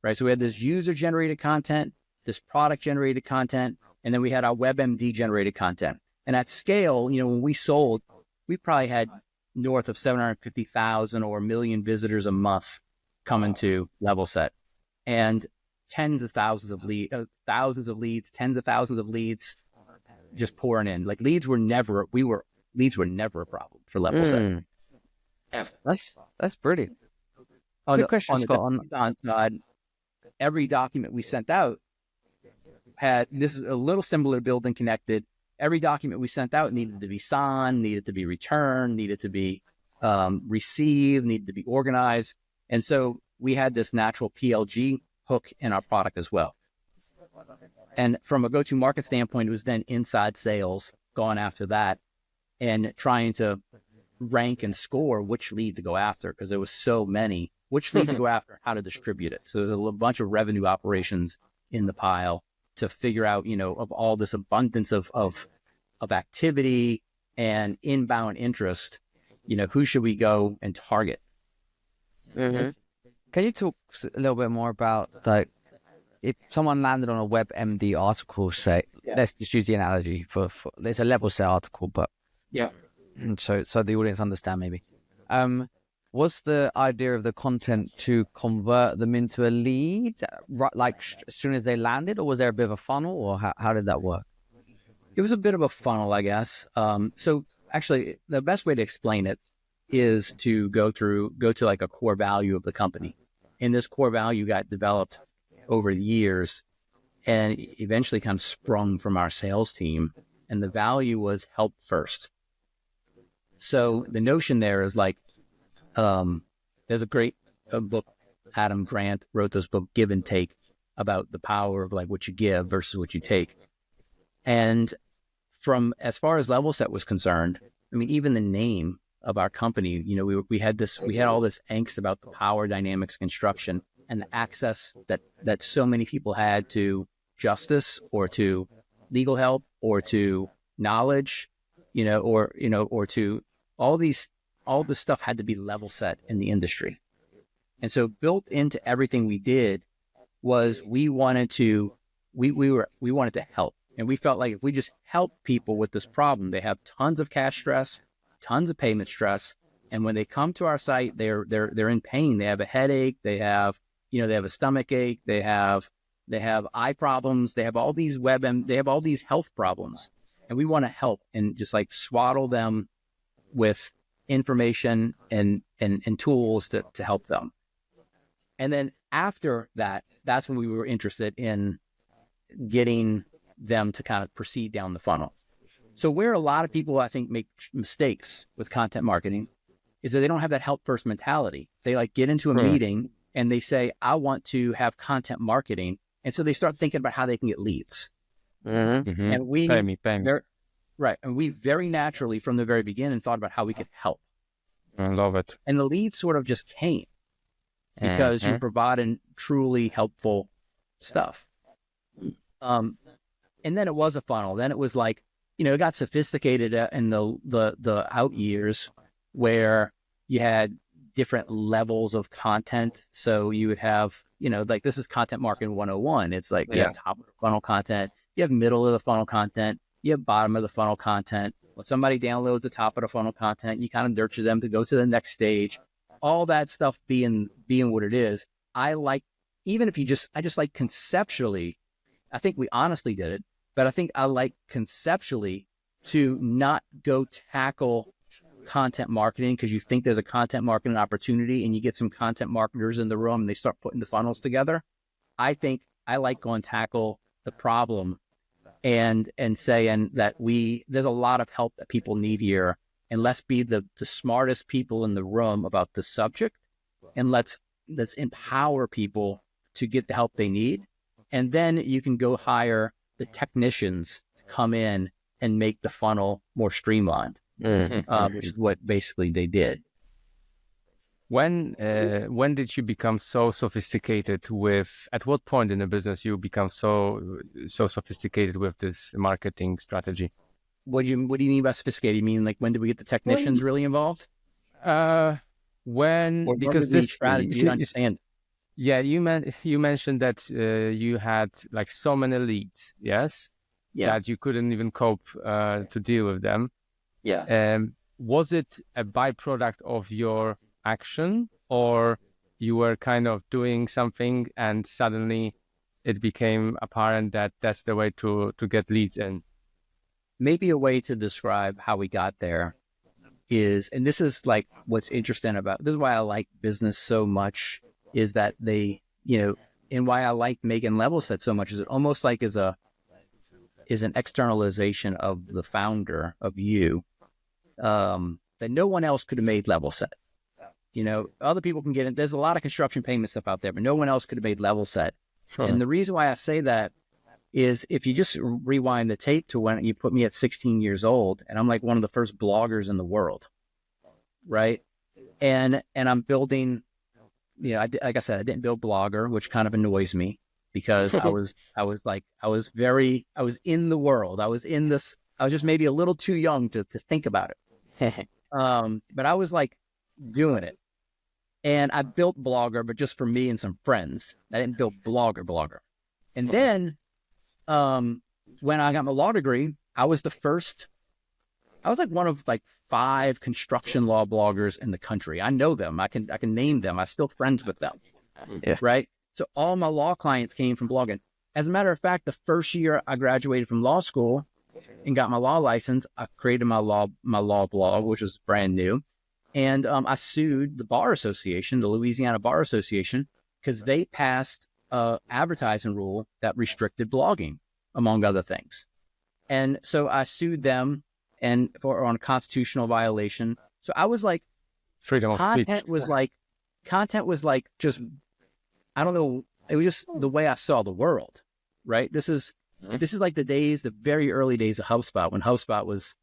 right? So we had this user generated content, this product generated content, and then we had our WebMD generated content. And at scale, you know, when we sold, we probably had north of 750,000 or 1 million visitors a month coming to Levelset, and tens of thousands of leads, tens of thousands of leads just pouring in. Like leads were never a problem for Levelset. That's brilliant. Good question, Scott. On side, every document we sent out had, this is a little similar to Building Connected. Every document we sent out needed to be signed, needed to be returned, needed to be received, needed to be organized. And so we had this natural PLG hook in our product as well. And from a go-to-market standpoint, it was then inside sales going after that and trying to rank and score which lead to go after, because there was so many, which lead to go after, how to distribute it. So there's a bunch of revenue operations in the pile to figure out, you know, of all this abundance of activity and inbound interest, you know, who should we go and target? Can you talk a little bit more about, like, if someone landed on a WebMD article, say, let's just use the analogy for there's a Levelset article, but so the audience understand maybe. Was the idea of the content to convert them into a lead, right, like as soon as they landed, or was there a bit of a funnel, or how did that work? It was a bit of a funnel, I guess. So actually, the best way to explain it is to go to like a core value of the company. And this core value got developed over the years and eventually kind of sprung from our sales team. And the value was help first. So the notion there is like, there's a great book, Adam Grant wrote this book, Give and Take, about the power of like what you give versus what you take. And from as far as Levelset was concerned, I mean, even the name of our company, you know, we had all this angst about the power dynamics construction and the access that so many people had to justice, or to legal help, or to knowledge, or to all this stuff had to be level set in the industry. And so built into everything we did was we wanted to help. And we felt like if we just help people with this problem, they have tons of cash stress, tons of payment stress. And when they come to our site, they're in pain. They have a headache. They have a stomach ache. They have eye problems. They have all these they have all these health problems. And we want to help and just like swaddle them with information and tools to help them. And then after that, that's when we were interested in getting them to kind of proceed down the funnel. So where a lot of people, I think, make mistakes with content marketing is that they don't have that help first mentality. They like get into a meeting and they say, I want to have content marketing. And so they start thinking about how they can get leads. And we pay me. Right. And we very naturally from the very beginning thought about how we could help. I love it. And the leads sort of just came because you provided truly helpful stuff. And then it was a funnel. Then it was like, it got sophisticated in the out years where you had different levels of content. So you would have, like this is content marketing 101. It's like you have top of the funnel content, you have middle of the funnel content, you have bottom of the funnel content. When somebody downloads the top of the funnel content, you kind of nurture them to go to the next stage. All that stuff being what it is. I just like conceptually, I think we honestly did it, but I think I like conceptually to not go tackle content marketing because you think there's a content marketing opportunity and you get some content marketers in the room and they start putting the funnels together. I think I like going tackle the problem, and saying that there's a lot of help that people need here, and let's be the smartest people in the room about the subject, and let's empower people to get the help they need. And then you can go hire the technicians to come in and make the funnel more streamlined, which is what basically they did. When did you become so sophisticated with, at what point in the business you become so sophisticated with this marketing strategy? What do you mean by sophisticated? You mean like when did we get the technicians really involved? Because this strategy, you understand. Yeah, you mentioned that you had like so many leads, yes? Yeah. That you couldn't even cope to deal with them. Yeah. Was it a byproduct of your action, or you were kind of doing something and suddenly it became apparent that that's the way to get leads in? Maybe a way to describe how we got there is, and this is like what's interesting about, this is why I like business so much, is that they, and why I like making Levelset so much is it almost like is an externalization of the founder, of you, that no one else could have made Levelset. Other people can get it. There's a lot of construction payment stuff out there, but no one else could have made Levelset. Sure. And the reason why I say that is if you just rewind the tape to when you put me at 16 years old, and I'm like one of the first bloggers in the world, right? And I'm building, like I said, I didn't build Blogger, which kind of annoys me because I was in the world. I was just maybe a little too young to think about it. But I was like doing it. And I built Blogger, but just for me and some friends. I didn't build Blogger. And then when I got my law degree, I was like one of like 5 construction law bloggers in the country. I know them. I can name them. I'm still friends with them. Yeah. Right. So all my law clients came from blogging. As a matter of fact, the first year I graduated from law school and got my law license, I created my law blog, which was brand new. And I sued the Bar Association, the Louisiana Bar Association, because they passed an advertising rule that restricted blogging, among other things. And so I sued them on a constitutional violation. So I was like, freedom of speech. Content was like just, I don't know. It was just the way I saw the world, right? This is like the very early days of HubSpot, when HubSpot was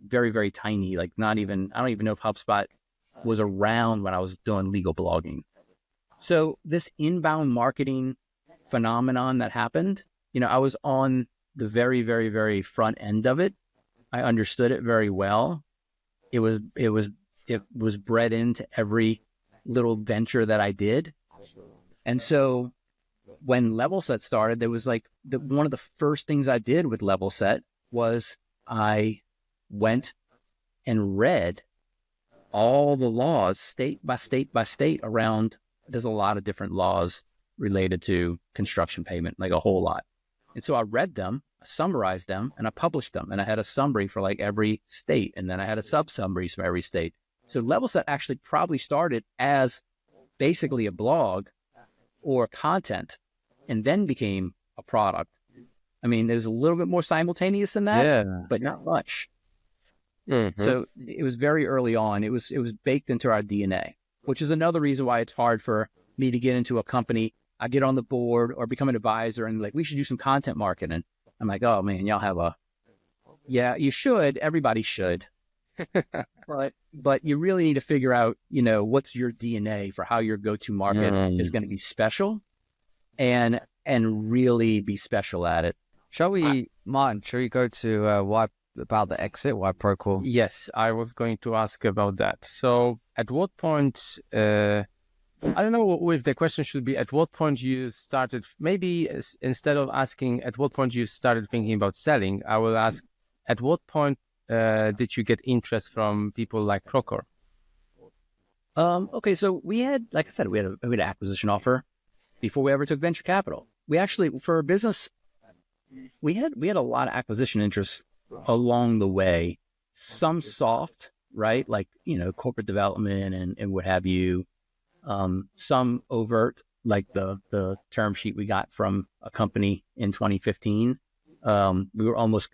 very, very tiny. Like I don't even know if HubSpot was around when I was doing legal blogging. So this inbound marketing phenomenon that happened, I was on the very, very, very front end of it. I understood it very well. It was bred into every little venture that I did. And so when Levelset started, there was like one of the first things I did with Levelset was I went and read all the laws state by state by state around. There's a lot of different laws related to construction payment, like a whole lot. And so I read them, I summarized them, and I published them. And I had a summary for like every state. And then I had a sub-summaries for every state. So Levelset actually probably started as basically a blog or content and then became a product. I mean, there's a little bit more simultaneous than that, but not much. Mm-hmm. So it was very early on. It was baked into our DNA, which is another reason why it's hard for me to get into a company. I get on the board or become an advisor and like, we should do some content marketing. I'm like, oh man, y'all have you should, everybody should. but you really need to figure out, what's your DNA for how your go-to market is going to be special and really be special at it. Martin, shall we go to why Procore? Yes, I was going to ask about that. So at what point, I don't know if the question should be at what point you started, maybe instead of asking at what point you started thinking about selling, I will ask at what point did you get interest from people like Procore? Okay, so we had, like I said, we had an acquisition offer before we ever took venture capital. We actually, for a business, we had a lot of acquisition interests along the way. Some soft, right? Like, corporate development and what have you. Some overt, like the term sheet we got from a company in 2015. We were almost,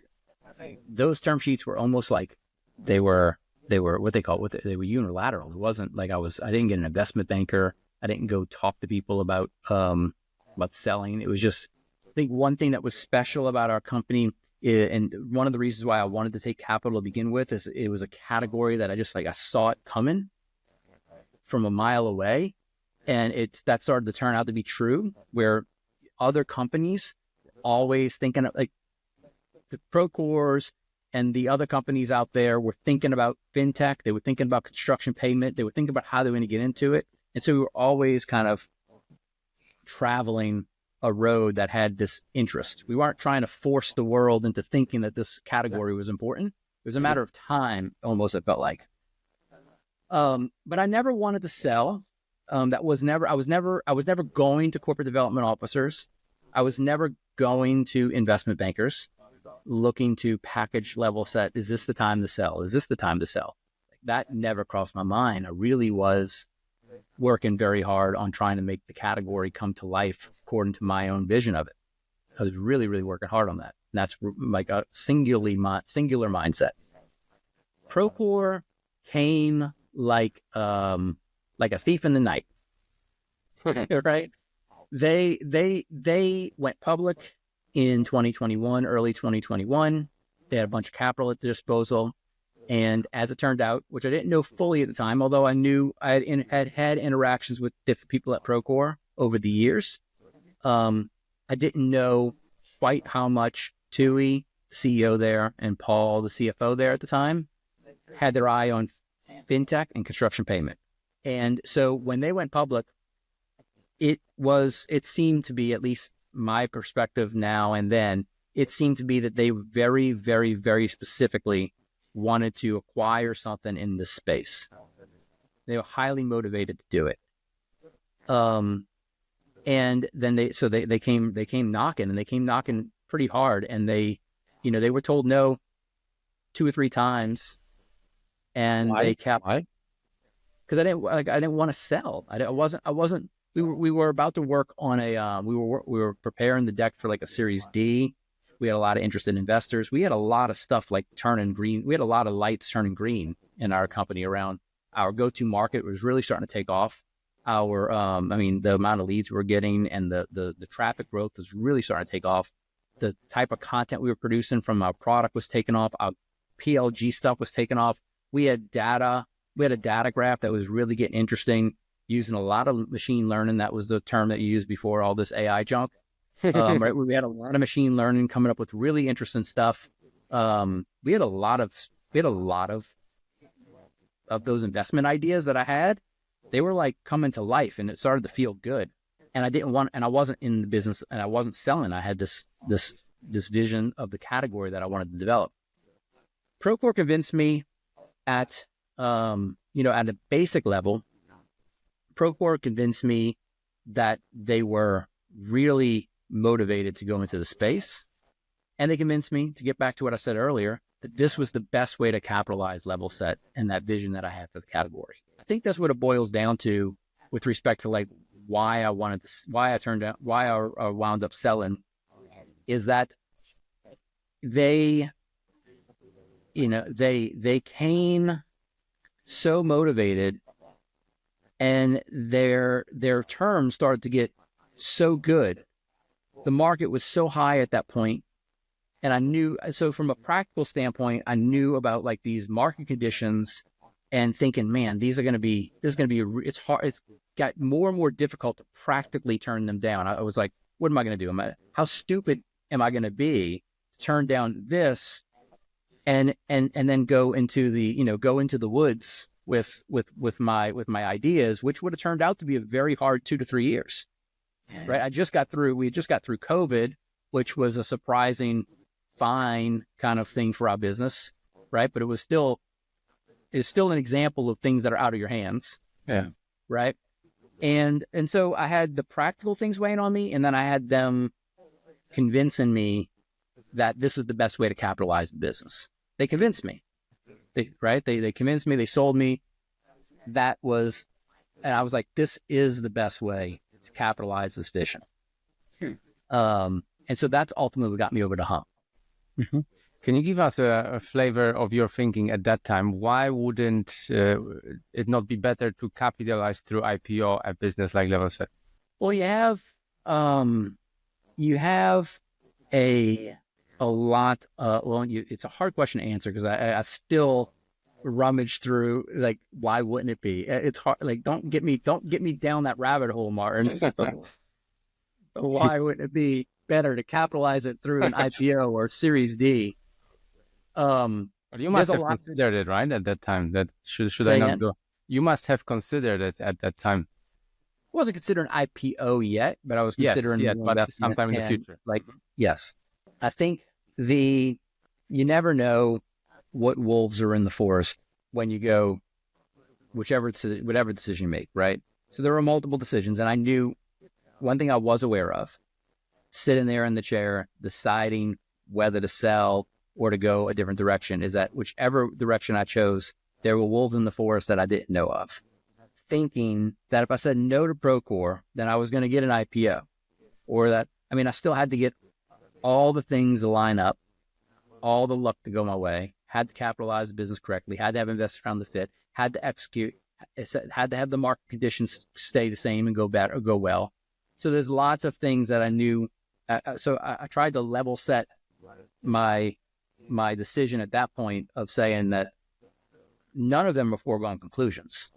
those term sheets were almost like they were what they call they were unilateral. It wasn't like I didn't get an investment banker. I didn't go talk to people about selling. It was just, I think one thing that was special about our company, and one of the reasons why I wanted to take capital to begin with, is it was a category that I saw it coming from a mile away. And that started to turn out to be true, where other companies always thinking of, like, the Procores and the other companies out there were thinking about fintech. They were thinking about construction payment. They were thinking about how they were going to get into it. And so we were always kind of traveling a road that had this interest. We weren't trying to force the world into thinking that this category was important. It was a matter of time, almost, it felt like. But I never wanted to sell. I was never going to corporate development officers. I was never going to investment bankers looking to package Levelset. Is this the time to sell? Is this the time to sell? That never crossed my mind. I really was working very hard on trying to make the category come to life according to my own vision of it. I was really, really working hard on that. And that's like a singular mindset. Procore came like a thief in the night, right? They went public in 2021, early 2021. They had a bunch of capital at their disposal. And as it turned out, which I didn't know fully at the time, although I knew I had interactions with different people at Procore over the years, I didn't know quite how much Tui, the CEO there, and Paul, the CFO there at the time, had their eye on fintech and construction payment. And so when they went public, it seemed to be, at least my perspective now and then, it seemed to be that they very, very, very specifically wanted to acquire something in this space. They were highly motivated to do it. And then they came knocking, and they came knocking pretty hard. And they were told no 2 or 3 times. And Why? they kept, Why? because I didn't want to sell. I wasn't. We were about to work on we were preparing the deck for like a Series D. We had a lot of interested investors. We had a lot of stuff like turning green. We had a lot of lights turning green in our company around our go-to market. Was really starting to take off. The amount of leads we were getting and the traffic growth was really starting to take off. The type of content we were producing from our product was taking off. Our PLG stuff was taking off. We had data. We had a data graph that was really getting interesting, using a lot of machine learning. That was the term that you used before all this AI junk. Right? We had a lot of machine learning coming up with really interesting stuff. We had a lot of those investment ideas that I had. They were like coming to life, and it started to feel good. And I wasn't in the business, and I wasn't selling. I had this vision of the category that I wanted to develop. Procore convinced me at a basic level. Procore convinced me that they were really motivated to go into the space. And they convinced me, to get back to what I said earlier, that this was the best way to capitalize Levelset and that vision that I had for the category. I think that's what it boils down to with respect to like why I wound up selling, is that they came so motivated, and their terms started to get so good. The market was so high at that point, and I knew. So from a practical standpoint, I knew about like these market conditions, and thinking, man, it's hard. It's got more and more difficult to practically turn them down. I was like, what am I going to do? How stupid am I going to be to turn down this, and then go into the woods with my ideas, which would have turned out to be a very hard 2 to 3 years. Right. We just got through COVID, which was a surprising fine kind of thing for our business. Right. But it's still an example of things that are out of your hands. Yeah. Right. And so I had the practical things weighing on me, and then I had them convincing me that this was the best way to capitalize the business. They convinced me. They convinced me. They sold me. And I was like, this is the best way to capitalize this vision. And so that's ultimately what got me over the hump. Mm-hmm. Can you give us a flavor of your thinking at that time? Why wouldn't it not be better to capitalize through IPO a business like Levelset? Well, you have a lot. It's a hard question to answer because I still rummage through, like, why wouldn't it be? It's hard. Like, don't get me down that rabbit hole, Martin. Why wouldn't it be better to capitalize it through an IPO or Series D? But you must have considered it, right, at that time. That should I not go? You must have considered it at that time. I wasn't considering IPO yet, but I was considering but sometime in the future. Like, yes, I think you never know what wolves are in the forest when you go whatever decision you make, right? So there were multiple decisions, and I knew one thing I was aware of: sitting there in the chair, deciding whether to sell or to go a different direction, is that whichever direction I chose, there were wolves in the forest that I didn't know of. Thinking that if I said no to Procore, then I was going to get an IPO, or that, I still had to get all the things to line up, all the luck to go my way, had to capitalize the business correctly, had to have investors found the fit, had to execute, had to have the market conditions stay the same and go better or go well. So there's lots of things that I knew. So I tried to level set my decision at that point of saying that none of them are foregone conclusions,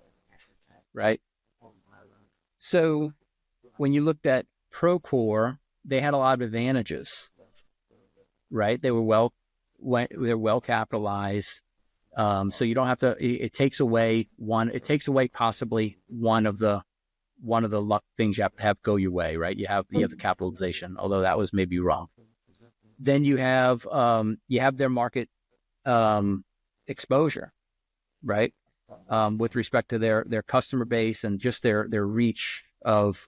right? So when you looked at Procore, they had a lot of advantages, right? They were they're well capitalized. So you don't have to, it takes away possibly one of the luck things you have to have go your way, right? You have the capitalization, although that was maybe wrong. Then you have their market exposure, right? With respect to their customer base and just their reach of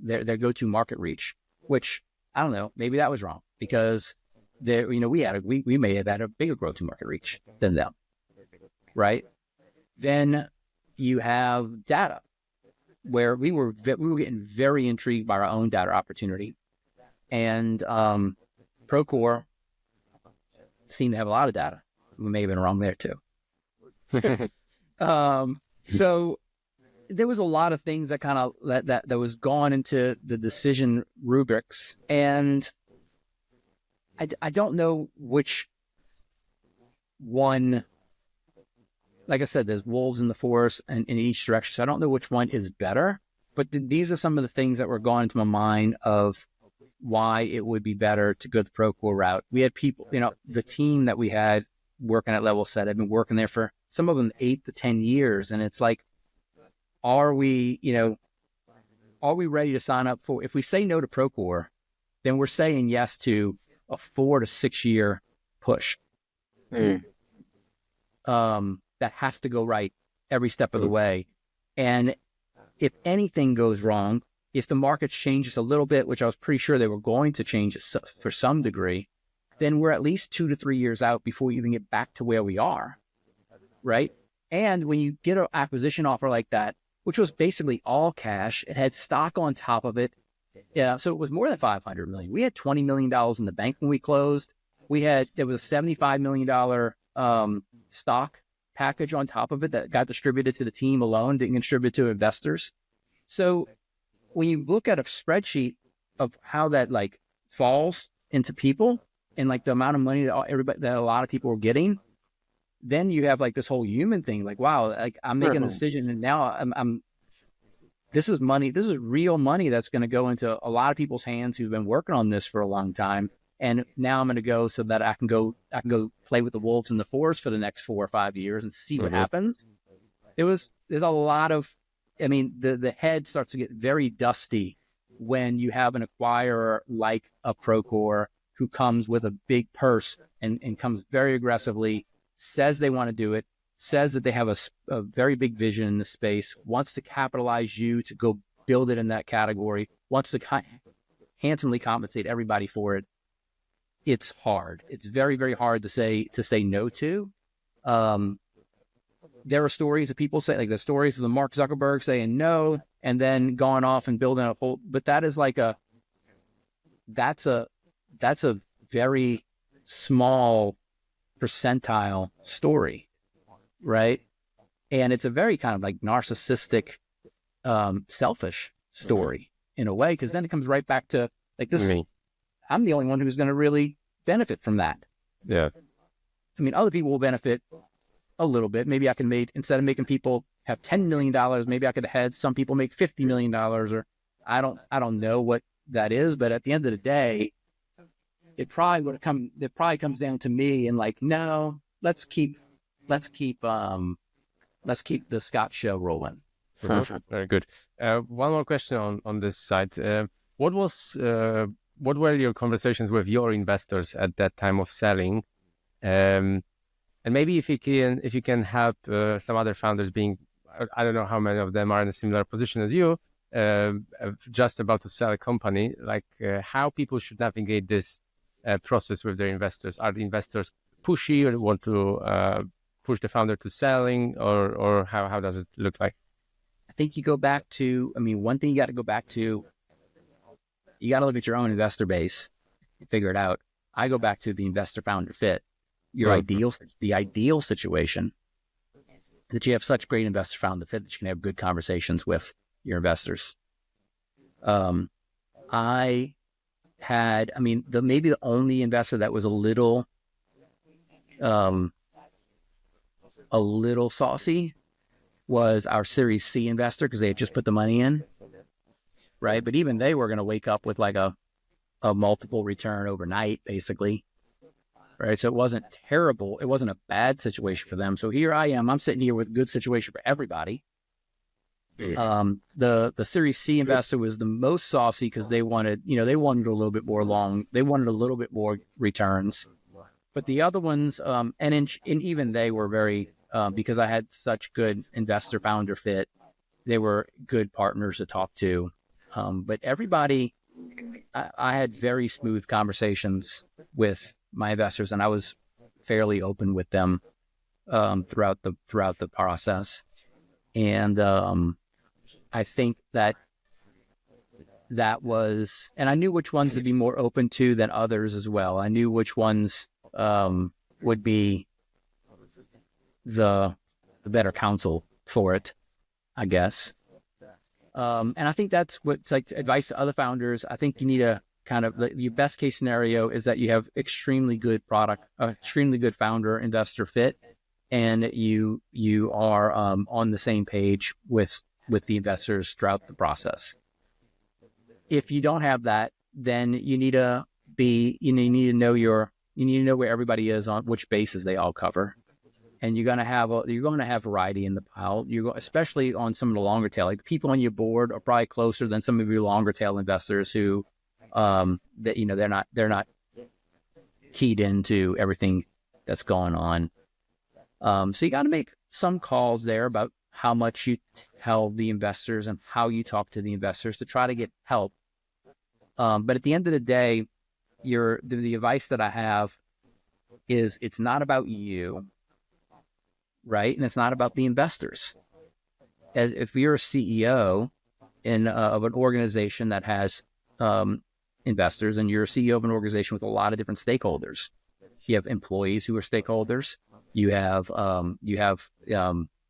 their go-to market reach, which I don't know, maybe that was wrong because we may have had a bigger go-to market reach than them, right? Then you have data, where we were getting very intrigued by our own data opportunity, and Procore seemed to have a lot of data. We may have been wrong there too. So there was a lot of things that kind of that was gone into the decision rubrics, and I don't know which one. Like I said, there's wolves in the forest and in each direction, so I don't know which one is better. But these are some of the things that were going into my mind of why it would be better to go the Procore route. We had people, the team that we had working at Levelset had been working there for some of them 8 to 10 years. And it's like, are we ready to sign up for, if we say no to Procore, then we're saying yes to a 4 to 6 year push. That has to go right every step of the way. And if anything goes wrong, if the market changes a little bit, which I was pretty sure they were going to change for some degree, then we're at least 2 to 3 years out before we even get back to where we are, right? And when you get an acquisition offer like that, which was basically all cash, it had stock on top of it. Yeah, so it was more than $500 million. We had $20 million in the bank when we closed. There was a $75 million stock package on top of it that got distributed to the team alone, didn't distribute to investors. So when you look at a spreadsheet of how that falls into people and the amount of money that a lot of people are getting, then you have this whole human thing. Wow, I'm making a decision, and now this is money. This is real money that's going to go into a lot of people's hands who've been working on this for a long time. And now I'm going to go so that I can go play with the wolves in the forest for the next 4 or 5 years and see what happens. There's a lot of, the head starts to get very dusty when you have an acquirer like a Procore who comes with a big purse and comes very aggressively, says they want to do it, says that they have a very big vision in the space, wants to capitalize you to go build it in that category, wants to handsomely compensate everybody for it. It's hard. It's very, very hard to say no to. there are stories of people say, like the stories of the Mark Zuckerberg saying no, and then going off and building a whole, but that is like that's a very small percentile story, right? And it's a very kind of like narcissistic, selfish story in a way, because then it comes right back to like this. I'm the only one who's going to really benefit from that. Yeah. I mean, other people will benefit a little bit. Maybe I can make, instead of making people have $10 million, maybe I could have had some people make $50 million, or I don't know what that is, but at the end of the day, it probably comes down to me and like, no, let's keep the Scott show rolling. Very good. One more question on this side. What were your conversations with your investors at that time of selling? And maybe if you can help some other founders being, I don't know how many of them are in a similar position as you, just about to sell a company, like how people should navigate this process with their investors. Are the investors pushy or want to push the founder to selling, or how does it look like? I think you go back to, one thing you got to go back to, you got to look at your own investor base and figure it out. I go back to the investor founder fit. The ideal situation that you have such great investor founder fit that you can have good conversations with your investors. I had, maybe the only investor that was a little saucy was our Series C investor, because they had just put the money in, right? But even they were going to wake up with like a multiple return overnight, basically, right? So it wasn't terrible. It wasn't a bad situation for them. So here I am. I'm sitting here with a good situation for everybody. The Series C investor was the most saucy because they wanted a little bit more they wanted a little bit more returns. But the other ones, and even they were very, because I had such good investor founder fit, they were good partners to talk to. But everybody, I had very smooth conversations with my investors, and I was fairly open with them throughout the process. And I think that was, and I knew which ones to be more open to than others as well. I knew which ones would be the better counsel for it, I guess. And I think that's what's like advice to other founders. I think you need a kind of, your best case scenario is that you have extremely good founder investor fit, and you are on the same page with the investors throughout the process. If you don't have that, then you need to know where everybody is on which bases they all cover. And you're going to have variety in the pile. Especially on some of the longer tail, like the people on your board are probably closer than some of your longer tail investors who, they're not keyed into everything that's going on. So you got to make some calls there about how much you tell the investors and how you talk to the investors to try to get help. But at the end of the day, the advice that I have is it's not about you, right? And it's not about the investors. As if you're a CEO of an organization that has investors, and you're a CEO of an organization with a lot of different stakeholders. You have employees who are stakeholders. You have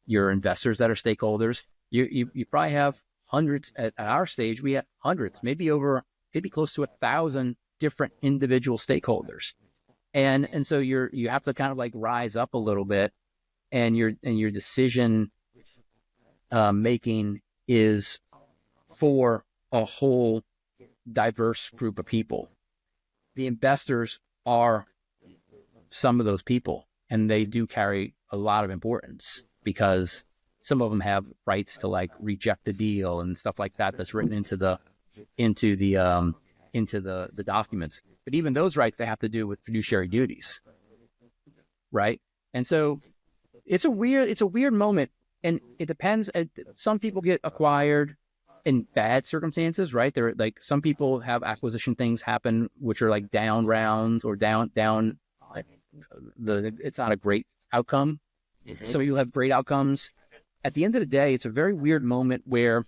your investors that are stakeholders. You probably have hundreds at our stage. We have hundreds, maybe close to 1,000 different individual stakeholders, and so you have to kind of like rise up a little bit, and your decision making is for a whole diverse group of people. The investors are some of those people, and they do carry a lot of importance because some of them have rights to like reject the deal and stuff like that. That's written into the documents. But even those rights, they have to do with fiduciary duties, right? And so it's a weird moment, and it depends. Some people get acquired in bad circumstances, right? There, like some people have acquisition things happen, which are like down rounds or down. Like it's not a great outcome. Some people have great outcomes. At the end of the day, it's a very weird moment where,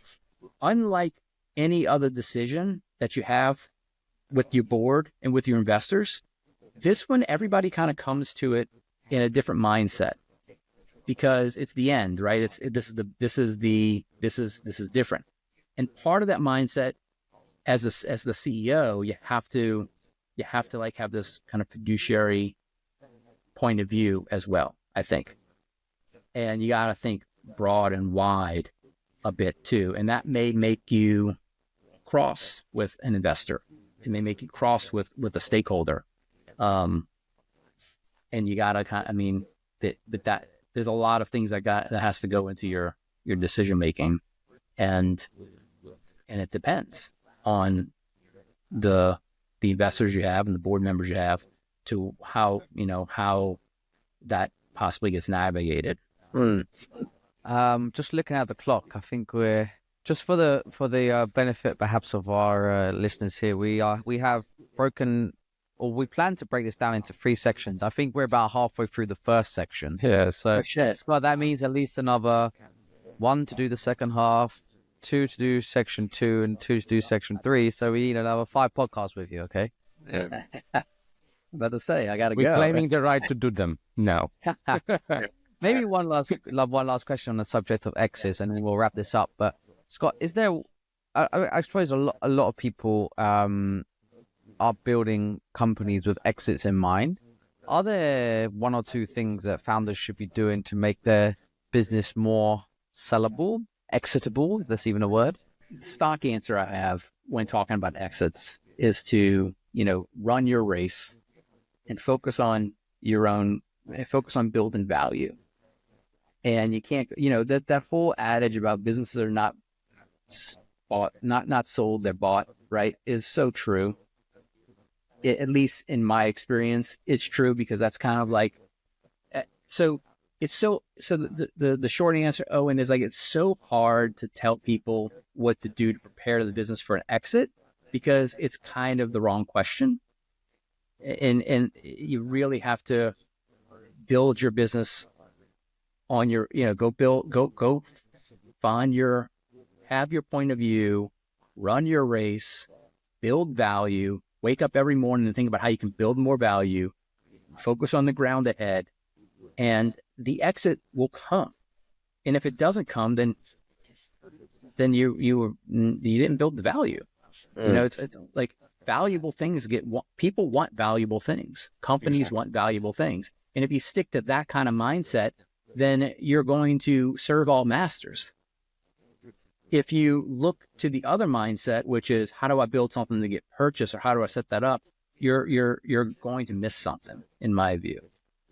unlike any other decision that you have with your board and with your investors, this one, everybody kind of comes to it in a different mindset because it's the end, right? This is different. And part of that mindset as the CEO, you have to like have this kind of fiduciary point of view as well, I think. And you got to think broad and wide a bit too. And that may make you cross with an investor. It may make you cross with a stakeholder. And you got to that there's a lot of things that has to go into your decision making. And it depends on the investors you have and the board members you have to how that possibly gets navigated. Just looking at the clock, I think we're just for the benefit perhaps of our listeners here. We have broken, or we plan to break this down into 3 sections. I think we're about halfway through the first section. Yeah. So Scott, that means at least another 1 to do the second half, 2 to do section 2, and 2 to do section 3. So we need another 5 podcasts with you. Okay. Yeah. About to say, I got to go. We're claiming the right to do them now. Maybe one last question on the subject of exits, and then we'll wrap this up. But Scott, is there? I suppose a lot of people are building companies with exits in mind. Are there 1 or 2 things that founders should be doing to make their business more sellable, exitable? If that's even a word. The stock answer I have when talking about exits is to run your race and focus on building value. And you can't, that whole adage about businesses are not bought, not sold, they're bought, right, is so true. At least in my experience, it's true because that's kind of like, so the short answer, Owen, is like, it's so hard to tell people what to do to prepare the business for an exit because it's kind of the wrong question. And you really have to build your business on your, go find have your point of view, run your race, build value, wake up every morning and think about how you can build more value, focus on the ground ahead, and the exit will come. And if it doesn't come, then you didn't build the value. It's like valuable things people want valuable things. Companies want valuable things. And if you stick to that kind of mindset, then you're going to serve all masters. If you look to the other mindset, which is how do I build something to get purchased or how do I set that up, you're going to miss something, in my view,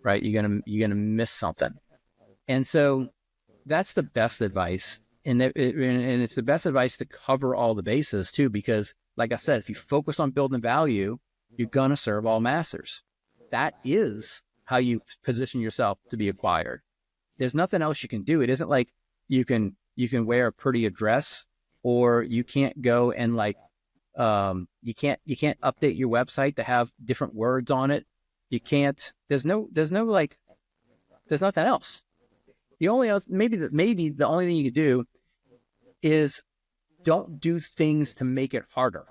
right? You're gonna miss something. And so that's the best advice. And it's the best advice to cover all the bases too, because like I said, if you focus on building value, you're gonna serve all masters. That is how you position yourself to be acquired. There's nothing else you can do. It isn't like you can wear a pretty dress, or you can't go and you can't update your website to have different words on it. You can't. There's nothing else. The only other, maybe the only thing you can do is don't do things to make it harder.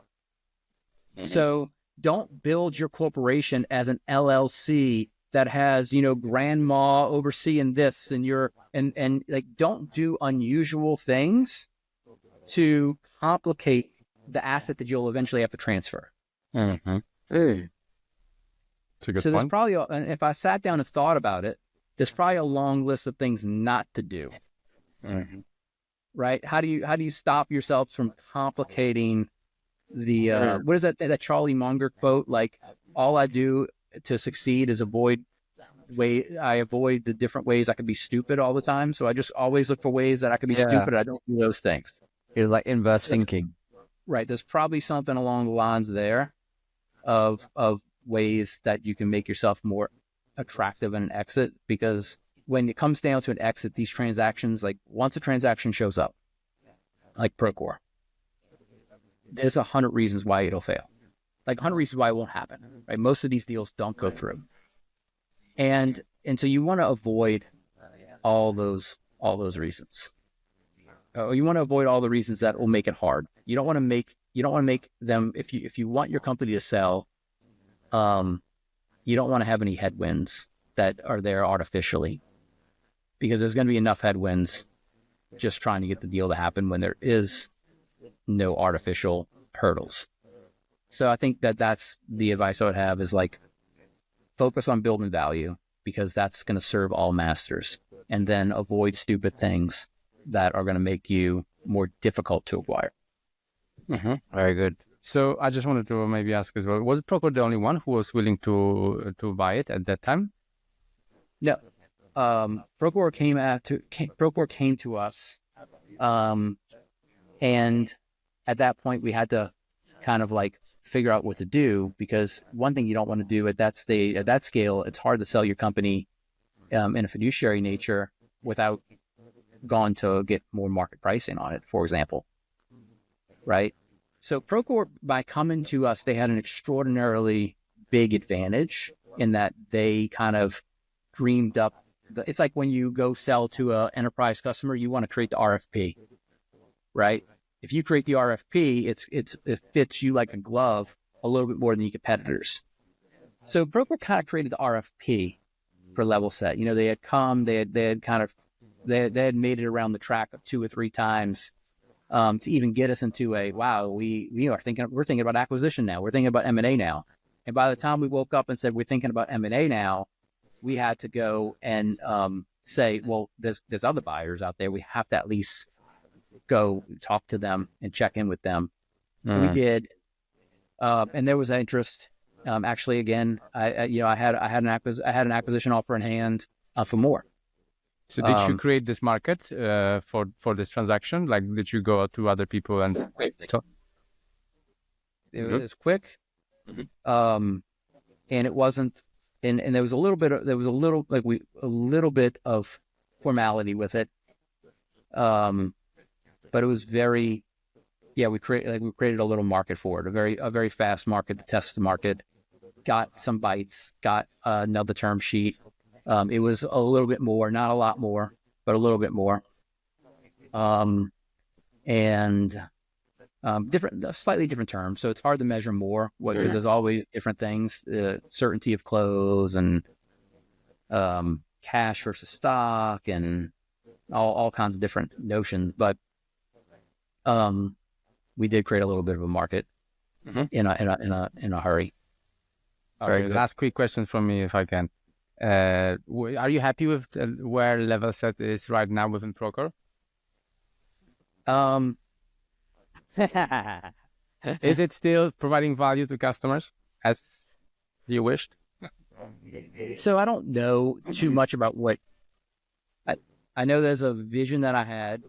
Mm-hmm. So don't build your corporation as an LLC that has, grandma overseeing this and don't do unusual things to complicate the asset that you'll eventually have to transfer. Mm-hmm. Hey. So there's probably, and if I sat down and thought about it, there's probably a long list of things not to do. Mm-hmm. Right? How do you stop yourself from complicating the, what is that Charlie Munger quote? Like, all I do to succeed is avoid the different ways I could be stupid all the time. So I just always look for ways that I could be stupid. I don't do those things. It was like inverse thinking. Right. There's probably something along the lines there of ways that you can make yourself more attractive in an exit, because when it comes down to an exit, these transactions, like once a transaction shows up, like Procore, there's 100 reasons why it'll fail. Like 100 reasons why it won't happen, right? Most of these deals don't go through. And so you want to avoid all those reasons. You want to avoid all the reasons that will make it hard. You don't want to make them, if you want your company to sell, you don't want to have any headwinds that are there artificially, because there's going to be enough headwinds just trying to get the deal to happen when there is no artificial hurdles. So I think that's the advice I would have, is like, focus on building value, because that's going to serve all masters, and then avoid stupid things that are going to make you more difficult to acquire. Mm-hmm. Very good. So I just wanted to maybe ask as well, was Procore the only one who was willing to buy it at that time? No. Procore came to us, and at that point we had to kind of like figure out what to do, because one thing you don't want to do at that stage, at that scale, it's hard to sell your company in a fiduciary nature without going to get more market pricing on it, for example, right? So Procore, by coming to us, they had an extraordinarily big advantage in that they kind of dreamed up. It's like when you go sell to an enterprise customer, you want to create the RFP, right? If you create the RFP, it fits you like a glove a little bit more than the competitors. So Procore kind of created the RFP for Levelset. You know, they had come, they had made it around the track 2 or 3 times to even get us into we're thinking about acquisition now. We're thinking about M&A now. And by the time we woke up and said we're thinking about M&A now, we had to go and say, well, there's other buyers out there. We have to at least go talk to them and check in with them. We did, and there was interest. Actually, again, I had an acquisition offer in hand for more. So did you create this market for this transaction? Like, did you go out to other people and talk? It was quick, and it wasn't. And there was a little bit of formality with it, but it was very, we created a little market for it, a very fast market to test the market. Got some bites, got another term sheet. It was a little bit more, not a lot more, but a little bit more, and slightly different terms. So it's hard to measure more because there's always different things, certainty of close and cash versus stock and all kinds of different notions. But we did create a little bit of a market in a hurry. Okay, last quick question from me, if I can. Are you happy with where Levelset is right now within Procore? Is it still providing value to customers as you wished? So I don't know too much about what I know. There's a vision that I had,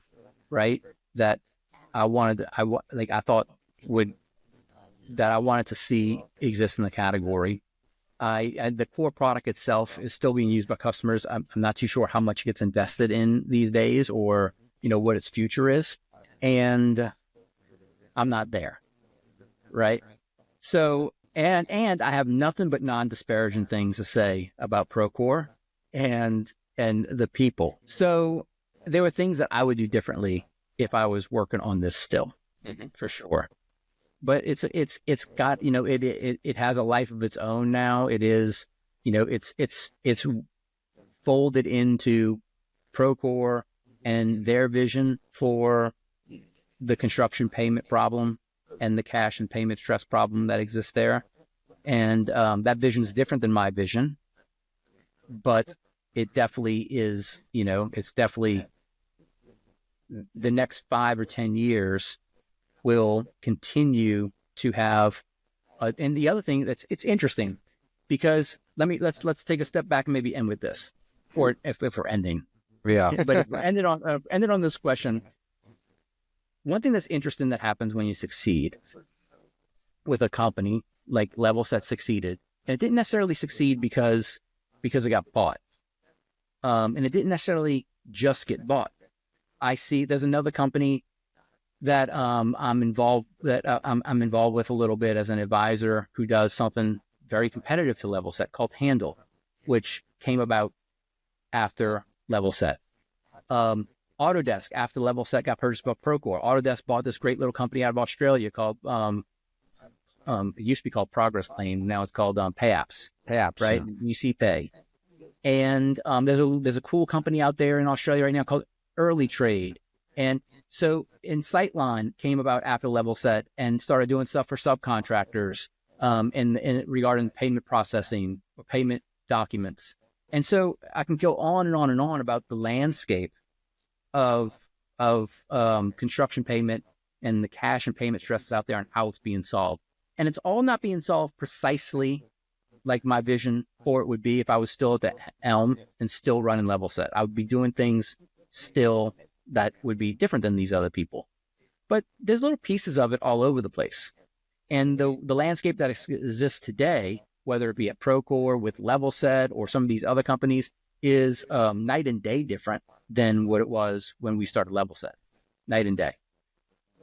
right? That I wanted to see exist in the category. The core product itself is still being used by customers. I'm not too sure how much gets invested in these days, or what its future is, and I'm not there, right? So and I have nothing but non-disparaging things to say about Procore and the people. So there were things that I would do differently if I was working on this still, for sure. But it's got, it has a life of its own now. It is, it's folded into Procore and their vision for the construction payment problem and the cash and payment stress problem that exists there. And that vision is different than my vision, but it definitely is, it's definitely the next 5 or 10 years will continue to have, and the other thing it's interesting, because let's take a step back and maybe end with this, or if we're ending, but if we're ended on this question. One thing that's interesting that happens when you succeed with a company like Levelset succeeded, and it didn't necessarily succeed because it got bought, and it didn't necessarily just get bought. I see there's another company that I'm involved with a little bit as an advisor, who does something very competitive to Levelset called Handle, which came about after Levelset. Autodesk, after Levelset got purchased by Procore, Autodesk bought this great little company out of Australia called, it used to be called Progress Claim. Now it's called PayApps, right? Yeah. You see Pay. And there's a cool company out there in Australia right now called Early Trade. And so Sightline came about after Levelset and started doing stuff for subcontractors in regarding payment processing or payment documents. And so I can go on and on and on about the landscape of construction payment and the cash and payment stresses out there and how it's being solved. And it's all not being solved precisely like my vision for it would be if I was still at the helm and still running Levelset. I would be doing things still that would be different than these other people. But there's little pieces of it all over the place. And the landscape that exists today, whether it be at Procore with Levelset or some of these other companies, is night and day different than what it was when we started Levelset. Night and day.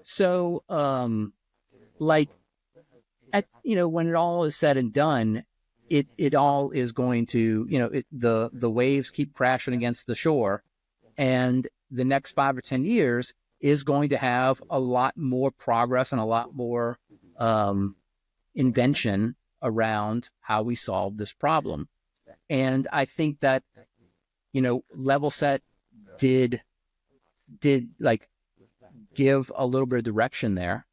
So, when it all is said and done, it all is going to, the waves keep crashing against the shore, and the next 5 or 10 years is going to have a lot more progress and a lot more invention around how we solve this problem. And I think that, Levelset did like give a little bit of direction there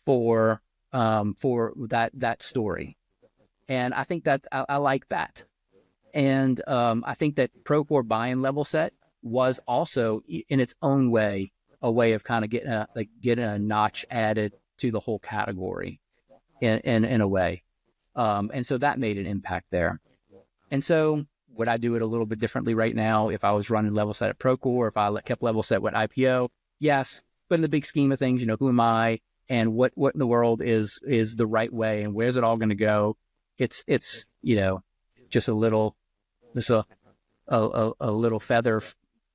for that story. And I think that I like that. And I think that Procore buying Levelset was also in its own way a way of kind of getting a notch added to the whole category in a way. And so that made an impact there. And so would I do it a little bit differently right now if I was running Levelset at Procore, if I kept Levelset with IPO? Yes. But in the big scheme of things, who am I and what in the world is the right way and where's it all going to go? It's just a little feather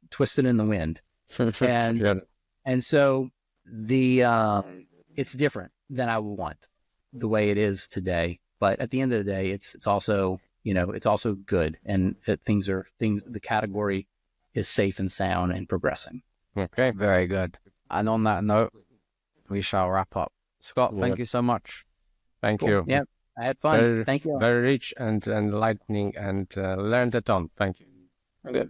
twisted in the wind. And so it's different than I would want the way it is today. But at the end of the day, it's also, it's also good, and the category is safe and sound and progressing. Okay, very good. And on that note, we shall wrap up. Scott, thank you so much. Thank you. Yeah, I had fun. Thank you. Very rich and enlightening, and learned a ton. Thank you. Good.